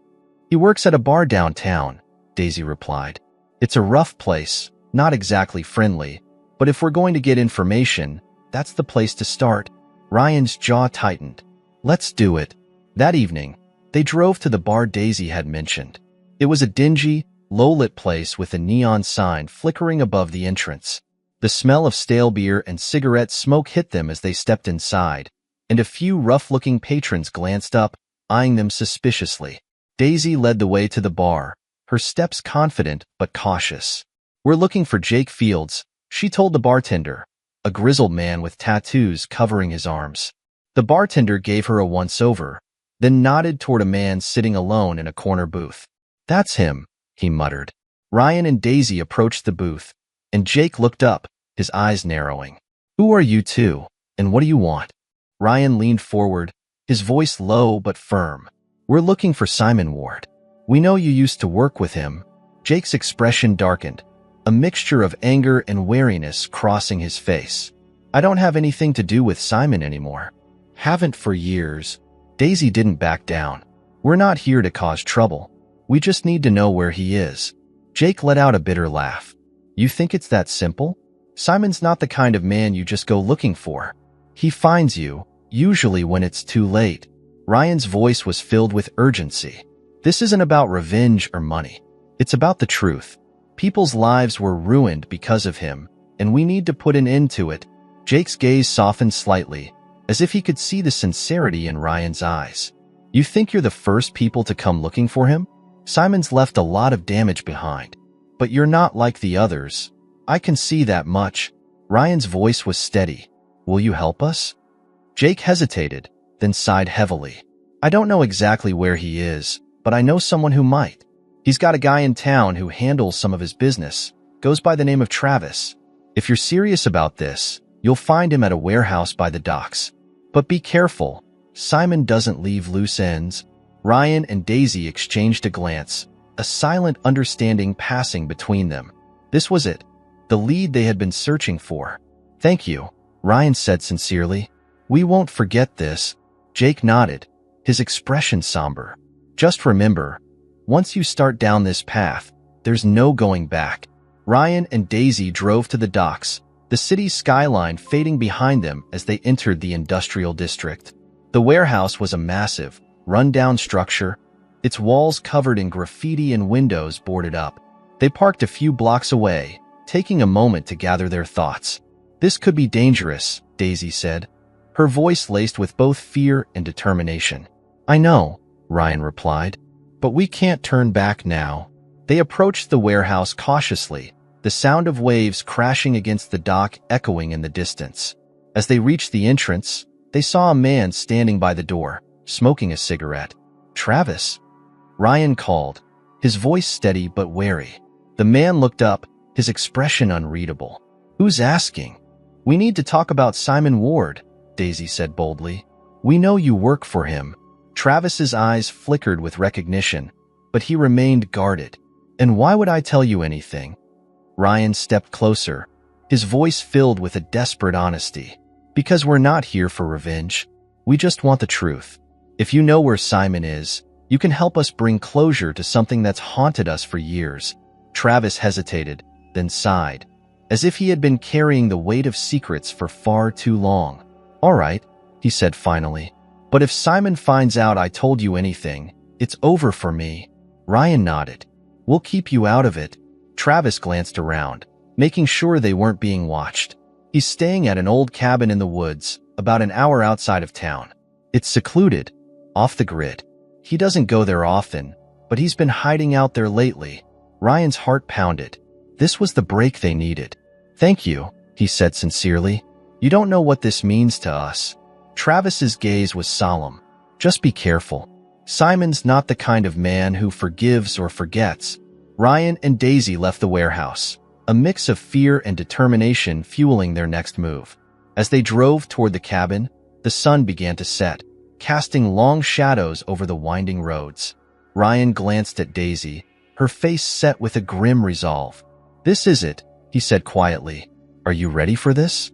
He works at a bar downtown, Daisy replied. It's a rough place, not exactly friendly, but if we're going to get information, that's the place to start. Ryan's jaw tightened. Let's do it. That evening, they drove to the bar Daisy had mentioned. It was a dingy, low-lit place with a neon sign flickering above the entrance. The smell of stale beer and cigarette smoke hit them as they stepped inside, and a few rough-looking patrons glanced up, eyeing them suspiciously. Daisy led the way to the bar, her steps confident but cautious. We're looking for Jake Fields, she told the bartender, a grizzled man with tattoos covering his arms. The bartender gave her a once-over, then nodded toward a man sitting alone in a corner booth. That's him, he muttered. Ryan and Daisy approached the booth, and Jake looked up, his eyes narrowing. Who are you two, and what do you want? Ryan leaned forward, his voice low but firm. We're looking for Simon Ward. We know you used to work with him. Jake's expression darkened, a mixture of anger and wariness crossing his face. I don't have anything to do with Simon anymore. Haven't for years. Daisy didn't back down. We're not here to cause trouble. We just need to know where he is. Jake let out a bitter laugh. You think it's that simple? Simon's not the kind of man you just go looking for. He finds you, usually when it's too late. Ryan's voice was filled with urgency. This isn't about revenge or money. It's about the truth. People's lives were ruined because of him, and we need to put an end to it. Jake's gaze softened slightly, as if he could see the sincerity in Ryan's eyes. You think you're the first people to come looking for him? Simon's left a lot of damage behind. But you're not like the others. I can see that much. Ryan's voice was steady. Will you help us? Jake hesitated, then sighed heavily. I don't know exactly where he is, but I know someone who might. He's got a guy in town who handles some of his business, goes by the name of Travis. If you're serious about this, you'll find him at a warehouse by the docks. But be careful. Simon doesn't leave loose ends. Ryan and Daisy exchanged a glance, a silent understanding passing between them. This was it, the lead they had been searching for. Thank you, Ryan said sincerely. We won't forget this. Jake nodded, his expression somber. Just remember, once you start down this path, there's no going back. Ryan and Daisy drove to the docks, the city's skyline fading behind them as they entered the industrial district. The warehouse was a massive, run-down structure, its walls covered in graffiti and windows boarded up. They parked a few blocks away, taking a moment to gather their thoughts. This could be dangerous, Daisy said, her voice laced with both fear and determination. I know, Ryan replied, but we can't turn back now. They approached the warehouse cautiously, the sound of waves crashing against the dock echoing in the distance. As they reached the entrance, they saw a man standing by the door, smoking a cigarette. Travis? Ryan called, his voice steady but wary. The man looked up, his expression unreadable. Who's asking? We need to talk about Simon Ward, Daisy said boldly. We know you work for him. Travis's eyes flickered with recognition, but he remained guarded. And why would I tell you anything? Ryan stepped closer, his voice filled with a desperate honesty. Because we're not here for revenge. We just want the truth. If you know where Simon is, you can help us bring closure to something that's haunted us for years. Travis hesitated, then sighed, as if he had been carrying the weight of secrets for far too long. All right, he said finally. But if Simon finds out I told you anything, it's over for me. Ryan nodded. We'll keep you out of it. Travis glanced around, making sure they weren't being watched. He's staying at an old cabin in the woods, about an hour outside of town. It's secluded, off the grid. He doesn't go there often, but he's been hiding out there lately. Ryan's heart pounded. This was the break they needed. Thank you, he said sincerely. You don't know what this means to us. Travis's gaze was solemn. Just be careful. Simon's not the kind of man who forgives or forgets. Ryan and Daisy left the warehouse, a mix of fear and determination fueling their next move. As they drove toward the cabin, the sun began to set, casting long shadows over the winding roads. Ryan glanced at Daisy, her face set with a grim resolve. "This is it," he said quietly. "Are you ready for this?"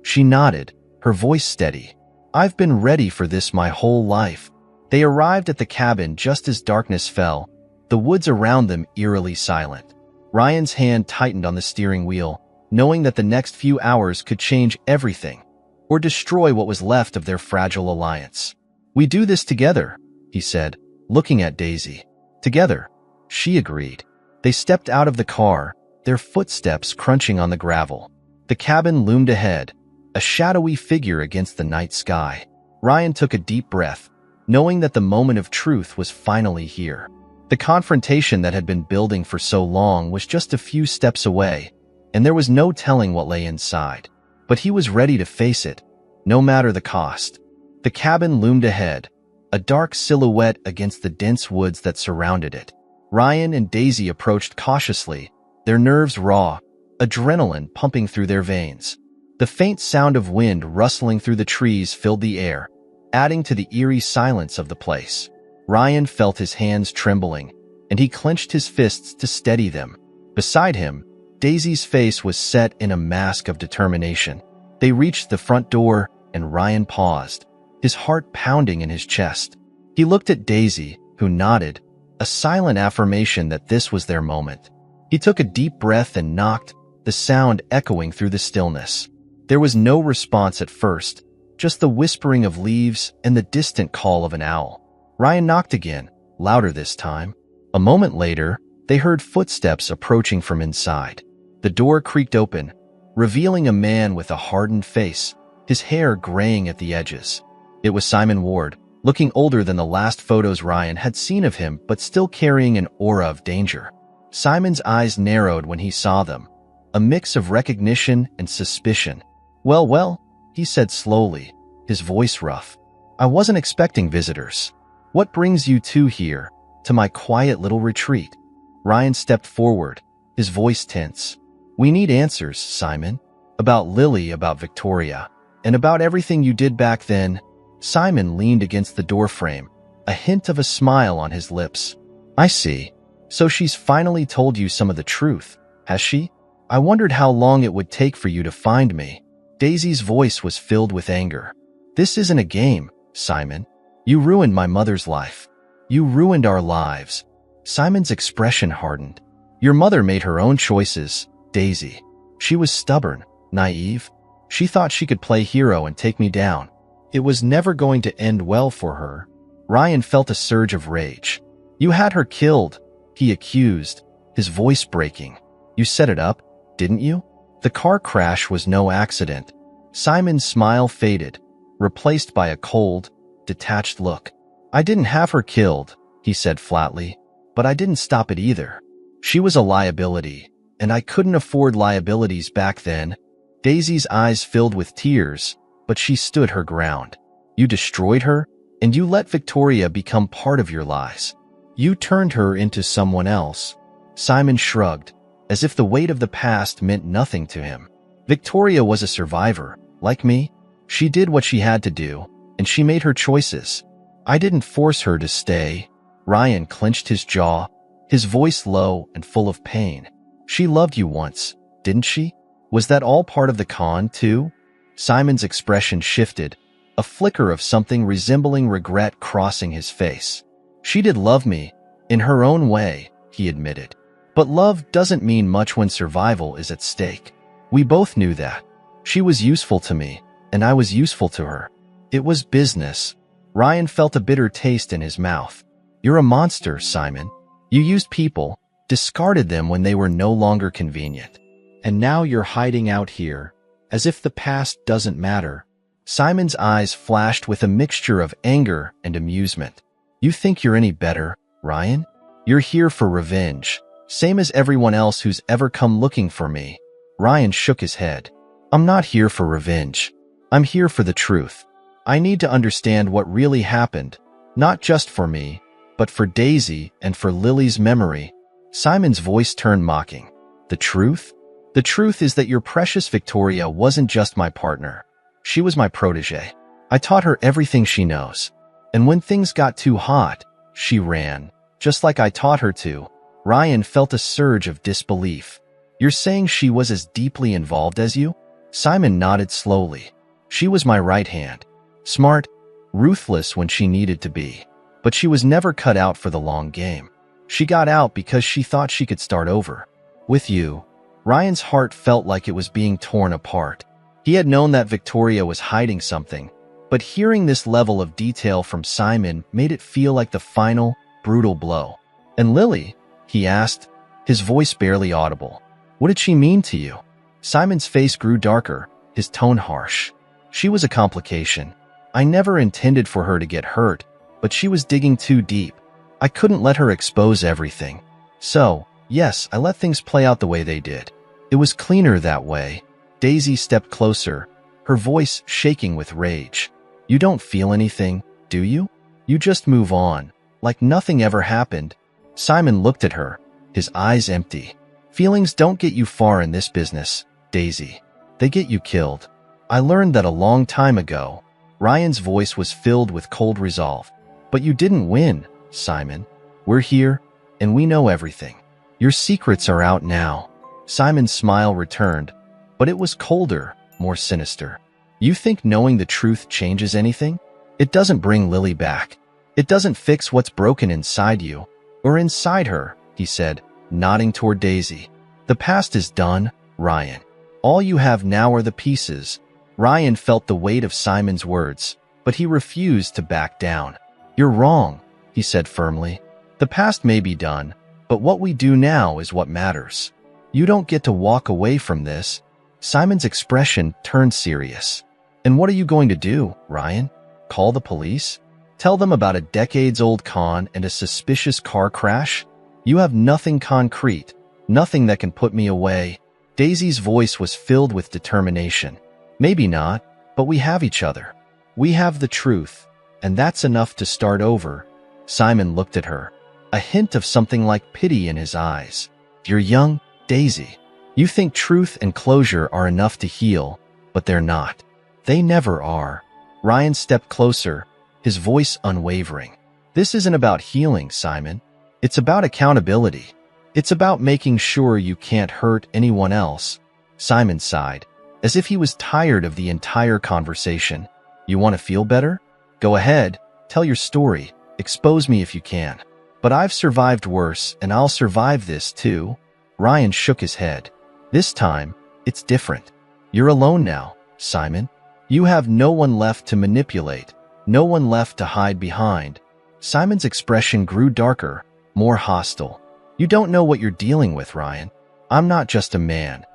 She nodded, her voice steady. "I've been ready for this my whole life." They arrived at the cabin just as darkness fell, the woods around them eerily silent. Ryan's hand tightened on the steering wheel, knowing that the next few hours could change everything, or destroy what was left of their fragile alliance. "We do this together," he said, looking at Daisy. "Together," she agreed. They stepped out of the car, their footsteps crunching on the gravel. The cabin loomed ahead, a shadowy figure against the night sky. Ryan took a deep breath, knowing that the moment of truth was finally here. The confrontation that had been building for so long was just a few steps away, and there was no telling what lay inside. But he was ready to face it, no matter the cost. The cabin loomed ahead, a dark silhouette against the dense woods that surrounded it. Ryan and Daisy approached cautiously, their nerves raw, adrenaline pumping through their veins. The faint sound of wind rustling through the trees filled the air, adding to the eerie silence of the place. Ryan felt his hands trembling, and he clenched his fists to steady them. Beside him, Daisy's face was set in a mask of determination. They reached the front door, and Ryan paused, his heart pounding in his chest. He looked at Daisy, who nodded, a silent affirmation that this was their moment. He took a deep breath and knocked, the sound echoing through the stillness. There was no response at first, just the whispering of leaves and the distant call of an owl. Ryan knocked again, louder this time. A moment later, they heard footsteps approaching from inside. The door creaked open, revealing a man with a hardened face, his hair graying at the edges. It was Simon Ward, looking older than the last photos Ryan had seen of him, but still carrying an aura of danger. Simon's eyes narrowed when he saw them, a mix of recognition and suspicion. Well, he said slowly, his voice rough. "I wasn't expecting visitors. What brings you two here, to my quiet little retreat?" Ryan stepped forward, his voice tense. "We need answers, Simon. About Lily, about Victoria, and about everything you did back then." Simon leaned against the doorframe, a hint of a smile on his lips. "I see. So she's finally told you some of the truth, has she? I wondered how long it would take for you to find me." Daisy's voice was filled with anger. "This isn't a game, Simon. You ruined my mother's life. You ruined our lives." Simon's expression hardened. "Your mother made her own choices, Daisy. She was stubborn, naive. She thought she could play hero and take me down. It was never going to end well for her." Ryan felt a surge of rage. "You had her killed," he accused, his voice breaking. "You set it up, didn't you? The car crash was no accident." Simon's smile faded, replaced by a cold, detached look. "I didn't have her killed," he said flatly, "but I didn't stop it either. She was a liability, and I couldn't afford liabilities back then." Daisy's eyes filled with tears, but she stood her ground. "You destroyed her, and you let Victoria become part of your lies. You turned her into someone else." Simon shrugged, as if the weight of the past meant nothing to him. "Victoria was a survivor, like me. She did what she had to do, and she made her choices. I didn't force her to stay." Ryan clenched his jaw, his voice low and full of pain. "She loved you once, didn't she? Was that all part of the con, too?" Simon's expression shifted, a flicker of something resembling regret crossing his face. "She did love me, in her own way," he admitted. "But love doesn't mean much when survival is at stake. We both knew that. She was useful to me, and I was useful to her. It was business." Ryan felt a bitter taste in his mouth. "You're a monster, Simon. You used people, discarded them when they were no longer convenient. And now you're hiding out here, as if the past doesn't matter." Simon's eyes flashed with a mixture of anger and amusement. "You think you're any better, Ryan? You're here for revenge, same as everyone else who's ever come looking for me." Ryan shook his head. "I'm not here for revenge. I'm here for the truth. I need to understand what really happened, not just for me, but for Daisy and for Lily's memory." Simon's voice turned mocking. "The truth? The truth is that your precious Victoria wasn't just my partner. She was my protege. I taught her everything she knows. And when things got too hot, she ran. just like I taught her to. Ryan felt a surge of disbelief. You're saying she was as deeply involved as you? Simon nodded slowly. She was my right hand. Smart, ruthless when she needed to be. But she was never cut out for the long game. She got out because she thought she could start over. With you. Ryan's heart felt like it was being torn apart. He had known that Victoria was hiding something, but hearing this level of detail from Simon made it feel like the final, brutal blow. And Lily? He asked, his voice barely audible. What did she mean to you? Simon's face grew darker, his tone harsh. She was a complication. I never intended for her to get hurt, but she was digging too deep. I couldn't let her expose everything. So, yes, I let things play out the way they did. It was cleaner that way. Daisy stepped closer, her voice shaking with rage. You don't feel anything, do you? You just move on, like nothing ever happened. Simon looked at her, his eyes empty. Feelings don't get you far in this business, Daisy. They get you killed. I learned that a long time ago. Ryan's voice was filled with cold resolve. But you didn't win, Simon. We're here, and we know everything. Your secrets are out now. Simon's smile returned, but it was colder, more sinister. You think knowing the truth changes anything? It doesn't bring Lily back. It doesn't fix what's broken inside you, or inside her, he said, nodding toward Daisy. The past is done, Ryan. All you have now are the pieces. Ryan felt the weight of Simon's words, but he refused to back down. You're wrong, he said firmly. The past may be done, but what we do now is what matters. You don't get to walk away from this. Simon's expression turned serious. And what are you going to do, Ryan? Call the police? Tell them about a decades-old con and a suspicious car crash? You have nothing concrete, nothing that can put me away. Daisy's voice was filled with determination. Maybe not, but we have each other. We have the truth, and that's enough to start over. Simon looked at her, a hint of something like pity in his eyes. You're young, Daisy. You think truth and closure are enough to heal, but they're not. They never are. Ryan stepped closer, his voice unwavering. This isn't about healing, Simon. It's about accountability. It's about making sure you can't hurt anyone else. Simon sighed, as if he was tired of the entire conversation. You want to feel better? Go ahead, tell your story, expose me if you can. But I've survived worse, and I'll survive this too. Ryan shook his head. This time, it's different. You're alone now, Simon. You have no one left to manipulate, no one left to hide behind. Simon's expression grew darker, more hostile. You don't know what you're dealing with, Ryan. I'm not just a man.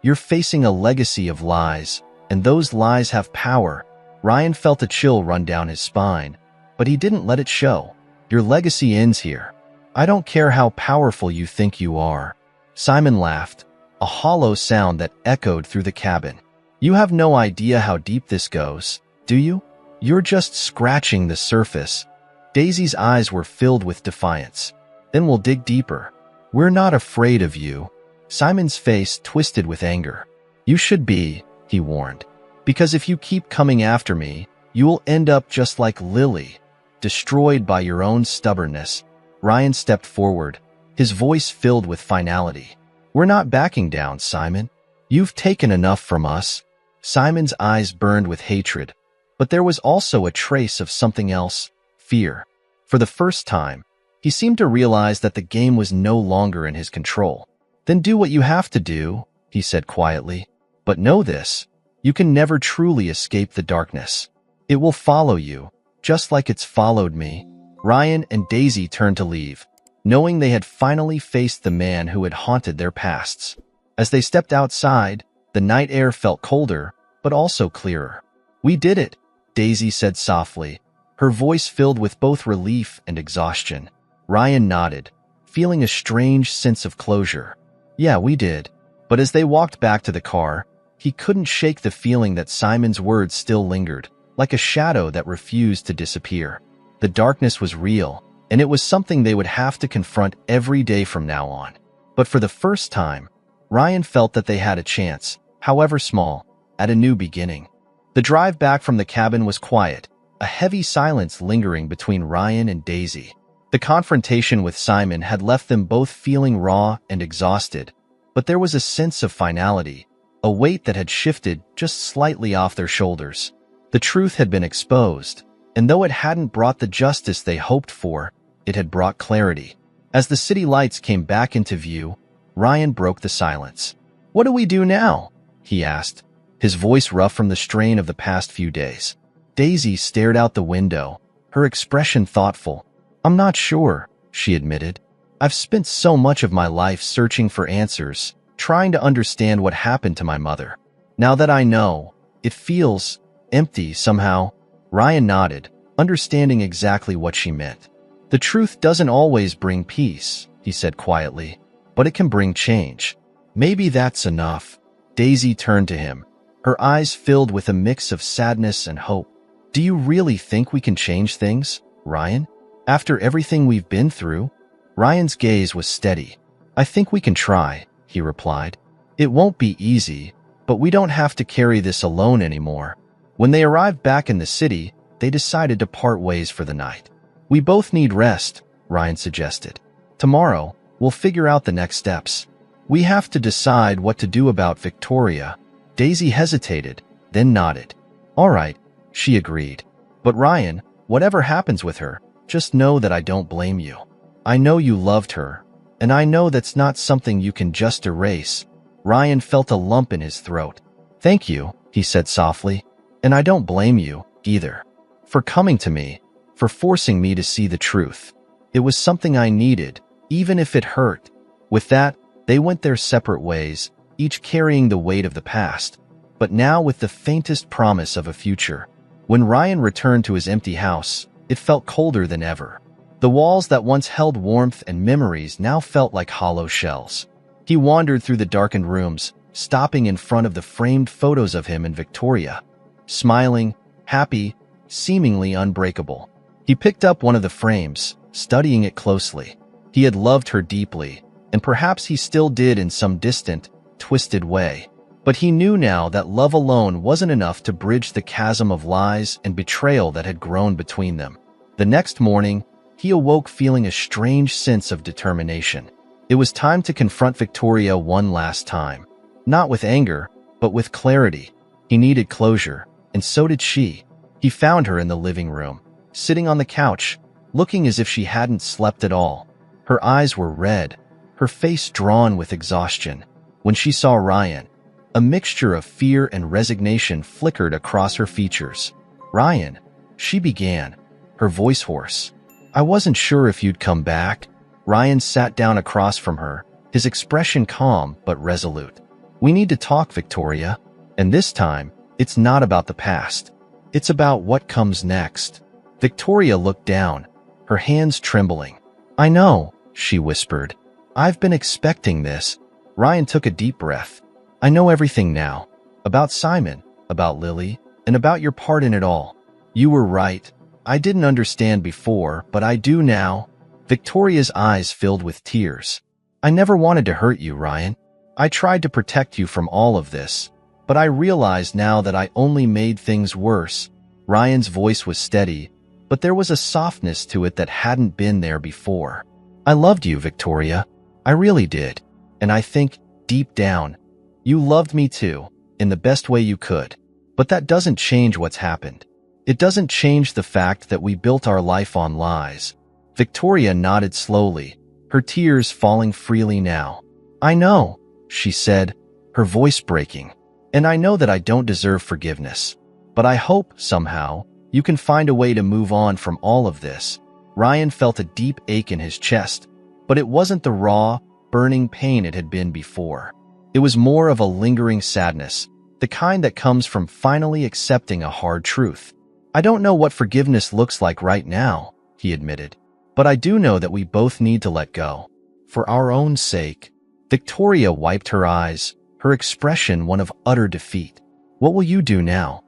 You're facing a legacy of lies, and those lies have power. Ryan felt a chill run down his spine, but he didn't let it show. Your legacy ends here. I don't care how powerful you think you are. Simon laughed, a hollow sound that echoed through the cabin. You have no idea how deep this goes, do you? You're just scratching the surface. Daisy's eyes were filled with defiance. Then we'll dig deeper. We're not afraid of you. Simon's face twisted with anger. You should be, he warned. Because if you keep coming after me, you will end up just like Lily, destroyed by your own stubbornness. Ryan stepped forward, his voice filled with finality. We're not backing down, Simon. You've taken enough from us. Simon's eyes burned with hatred, but there was also a trace of something else, fear. For the first time, he seemed to realize that the game was no longer in his control. Then do what you have to do, he said quietly. But know this, you can never truly escape the darkness. It will follow you, just like it's followed me. Ryan and Daisy turned to leave, knowing they had finally faced the man who had haunted their pasts. As they stepped outside, the night air felt colder, but also clearer. We did it, Daisy said softly, her voice filled with both relief and exhaustion. Ryan nodded, feeling a strange sense of closure. Yeah, we did. But as they walked back to the car, he couldn't shake the feeling that Simon's words still lingered, like a shadow that refused to disappear. The darkness was real, and it was something they would have to confront every day from now on. But for the first time, Ryan felt that they had a chance, however small, at a new beginning. The drive back from the cabin was quiet, a heavy silence lingering between Ryan and Daisy. The confrontation with Simon had left them both feeling raw and exhausted, but there was a sense of finality, a weight that had shifted just slightly off their shoulders. The truth had been exposed, and though it hadn't brought the justice they hoped for, it had brought clarity. As the city lights came back into view, Ryan broke the silence. "What do we do now?" he asked, his voice rough from the strain of the past few days. Daisy stared out the window, her expression thoughtful. "I'm not sure," she admitted. "I've spent so much of my life searching for answers, trying to understand what happened to my mother. Now that I know, it feels empty somehow." Ryan nodded, understanding exactly what she meant. "The truth doesn't always bring peace," he said quietly, "but it can bring change. Maybe that's enough." Daisy turned to him, her eyes filled with a mix of sadness and hope. "Do you really think we can change things, Ryan? After everything we've been through?" Ryan's gaze was steady. "I think we can try," he replied. "It won't be easy, but we don't have to carry this alone anymore." When they arrived back in the city, they decided to part ways for the night. "We both need rest," Ryan suggested. "Tomorrow, we'll figure out the next steps. We have to decide what to do about Victoria." Daisy hesitated, then nodded. "All right," she agreed. "But Ryan, whatever happens with her, just know that I don't blame you. I know you loved her, and I know that's not something you can just erase." Ryan felt a lump in his throat. "Thank you," he said softly. "And I don't blame you, either. For coming to me, for forcing me to see the truth. It was something I needed, even if it hurt." With that, they went their separate ways, each carrying the weight of the past, but now with the faintest promise of a future. When Ryan returned to his empty house, it felt colder than ever. The walls that once held warmth and memories now felt like hollow shells. He wandered through the darkened rooms, stopping in front of the framed photos of him and Victoria. Smiling, happy, seemingly unbreakable. He picked up one of the frames, studying it closely. He had loved her deeply, and perhaps he still did in some distant, twisted way. But he knew now that love alone wasn't enough to bridge the chasm of lies and betrayal that had grown between them. The next morning, he awoke feeling a strange sense of determination. It was time to confront Victoria one last time. Not with anger, but with clarity. He needed closure, and so did she. He found her in the living room, sitting on the couch, looking as if she hadn't slept at all. Her eyes were red, her face drawn with exhaustion. When she saw Ryan, a mixture of fear and resignation flickered across her features. "Ryan," she began, her voice hoarse. "I wasn't sure if you'd come back." Ryan sat down across from her, his expression calm but resolute. "We need to talk, Victoria. And this time, it's not about the past. It's about what comes next." Victoria looked down, her hands trembling. "I know," she whispered. "I've been expecting this." Ryan took a deep breath. "I know everything now. About Simon, about Lily, and about your part in it all. You were right. I didn't understand before, but I do now." Victoria's eyes filled with tears. "I never wanted to hurt you, Ryan. I tried to protect you from all of this, but I realize now that I only made things worse." Ryan's voice was steady, but there was a softness to it that hadn't been there before. "I loved you, Victoria. I really did. And I think, deep down, you loved me too, in the best way you could. But that doesn't change what's happened. It doesn't change the fact that we built our life on lies." Victoria nodded slowly, her tears falling freely now. "I know," she said, her voice breaking. "And I know that I don't deserve forgiveness. But I hope, somehow, you can find a way to move on from all of this." Ryan felt a deep ache in his chest, but it wasn't the raw, burning pain it had been before. It was more of a lingering sadness, the kind that comes from finally accepting a hard truth. "I don't know what forgiveness looks like right now," he admitted. "But I do know that we both need to let go. For our own sake." Victoria wiped her eyes, her expression one of utter defeat. "What will you do now?"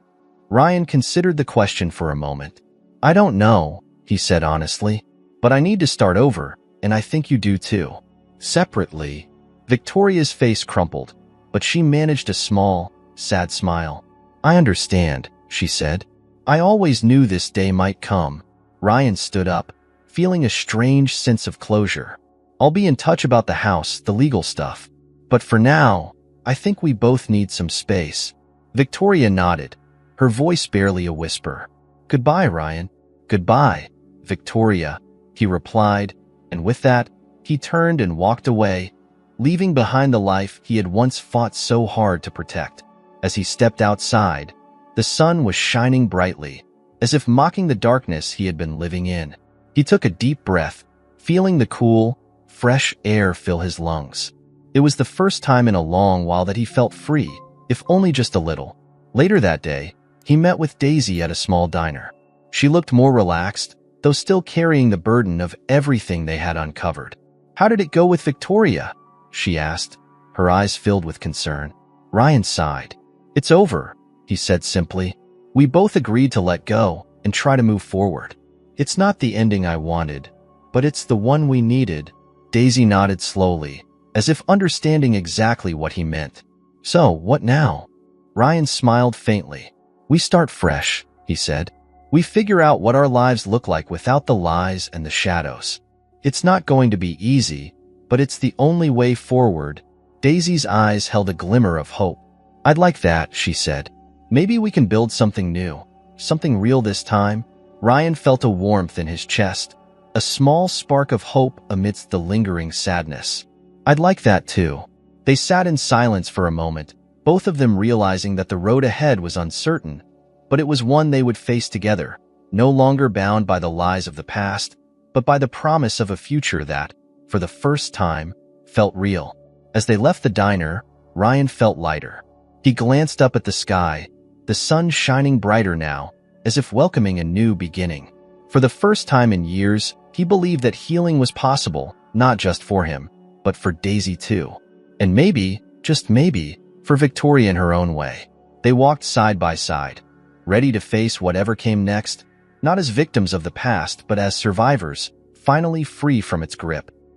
Ryan considered the question for a moment. "I don't know," he said honestly, "but I need to start over, and I think you do too." Separately, Victoria's face crumpled, but she managed a small, sad smile. "I understand," she said. "I always knew this day might come." Ryan stood up, feeling a strange sense of closure. "I'll be in touch about the house, the legal stuff. But for now, I think we both need some space." Victoria nodded, her voice barely a whisper. "Goodbye, Ryan." "Goodbye, Victoria," he replied, and with that, he turned and walked away, leaving behind the life he had once fought so hard to protect. As he stepped outside, the sun was shining brightly, as if mocking the darkness he had been living in. He took a deep breath, feeling the cool, fresh air fill his lungs. It was the first time in a long while that he felt free, if only just a little. Later that day, he met with Daisy at a small diner. She looked more relaxed, though still carrying the burden of everything they had uncovered. "How did it go with Victoria?" she asked, her eyes filled with concern. Ryan sighed. "It's over," he said simply. "We both agreed to let go and try to move forward. It's not the ending I wanted, but it's the one we needed." Daisy nodded slowly, as if understanding exactly what he meant. "So, what now?" Ryan smiled faintly. "We start fresh," he said. "We figure out what our lives look like without the lies and the shadows. It's not going to be easy, but it's the only way forward." Daisy's eyes held a glimmer of hope. "I'd like that," she said. "Maybe we can build something new, something real this time." Ryan felt a warmth in his chest, a small spark of hope amidst the lingering sadness. "I'd like that too." They sat in silence for a moment, both of them realizing that the road ahead was uncertain, but it was one they would face together, no longer bound by the lies of the past, but by the promise of a future that, for the first time, felt real. As they left the diner, Ryan felt lighter. He glanced up at the sky, the sun shining brighter now, as if welcoming a new beginning. For the first time in years, he believed that healing was possible, not just for him, but for Daisy too. And maybe, just maybe, for Victoria in her own way. They walked side by side, ready to face whatever came next, not as victims of the past, but as survivors, finally free from its grip.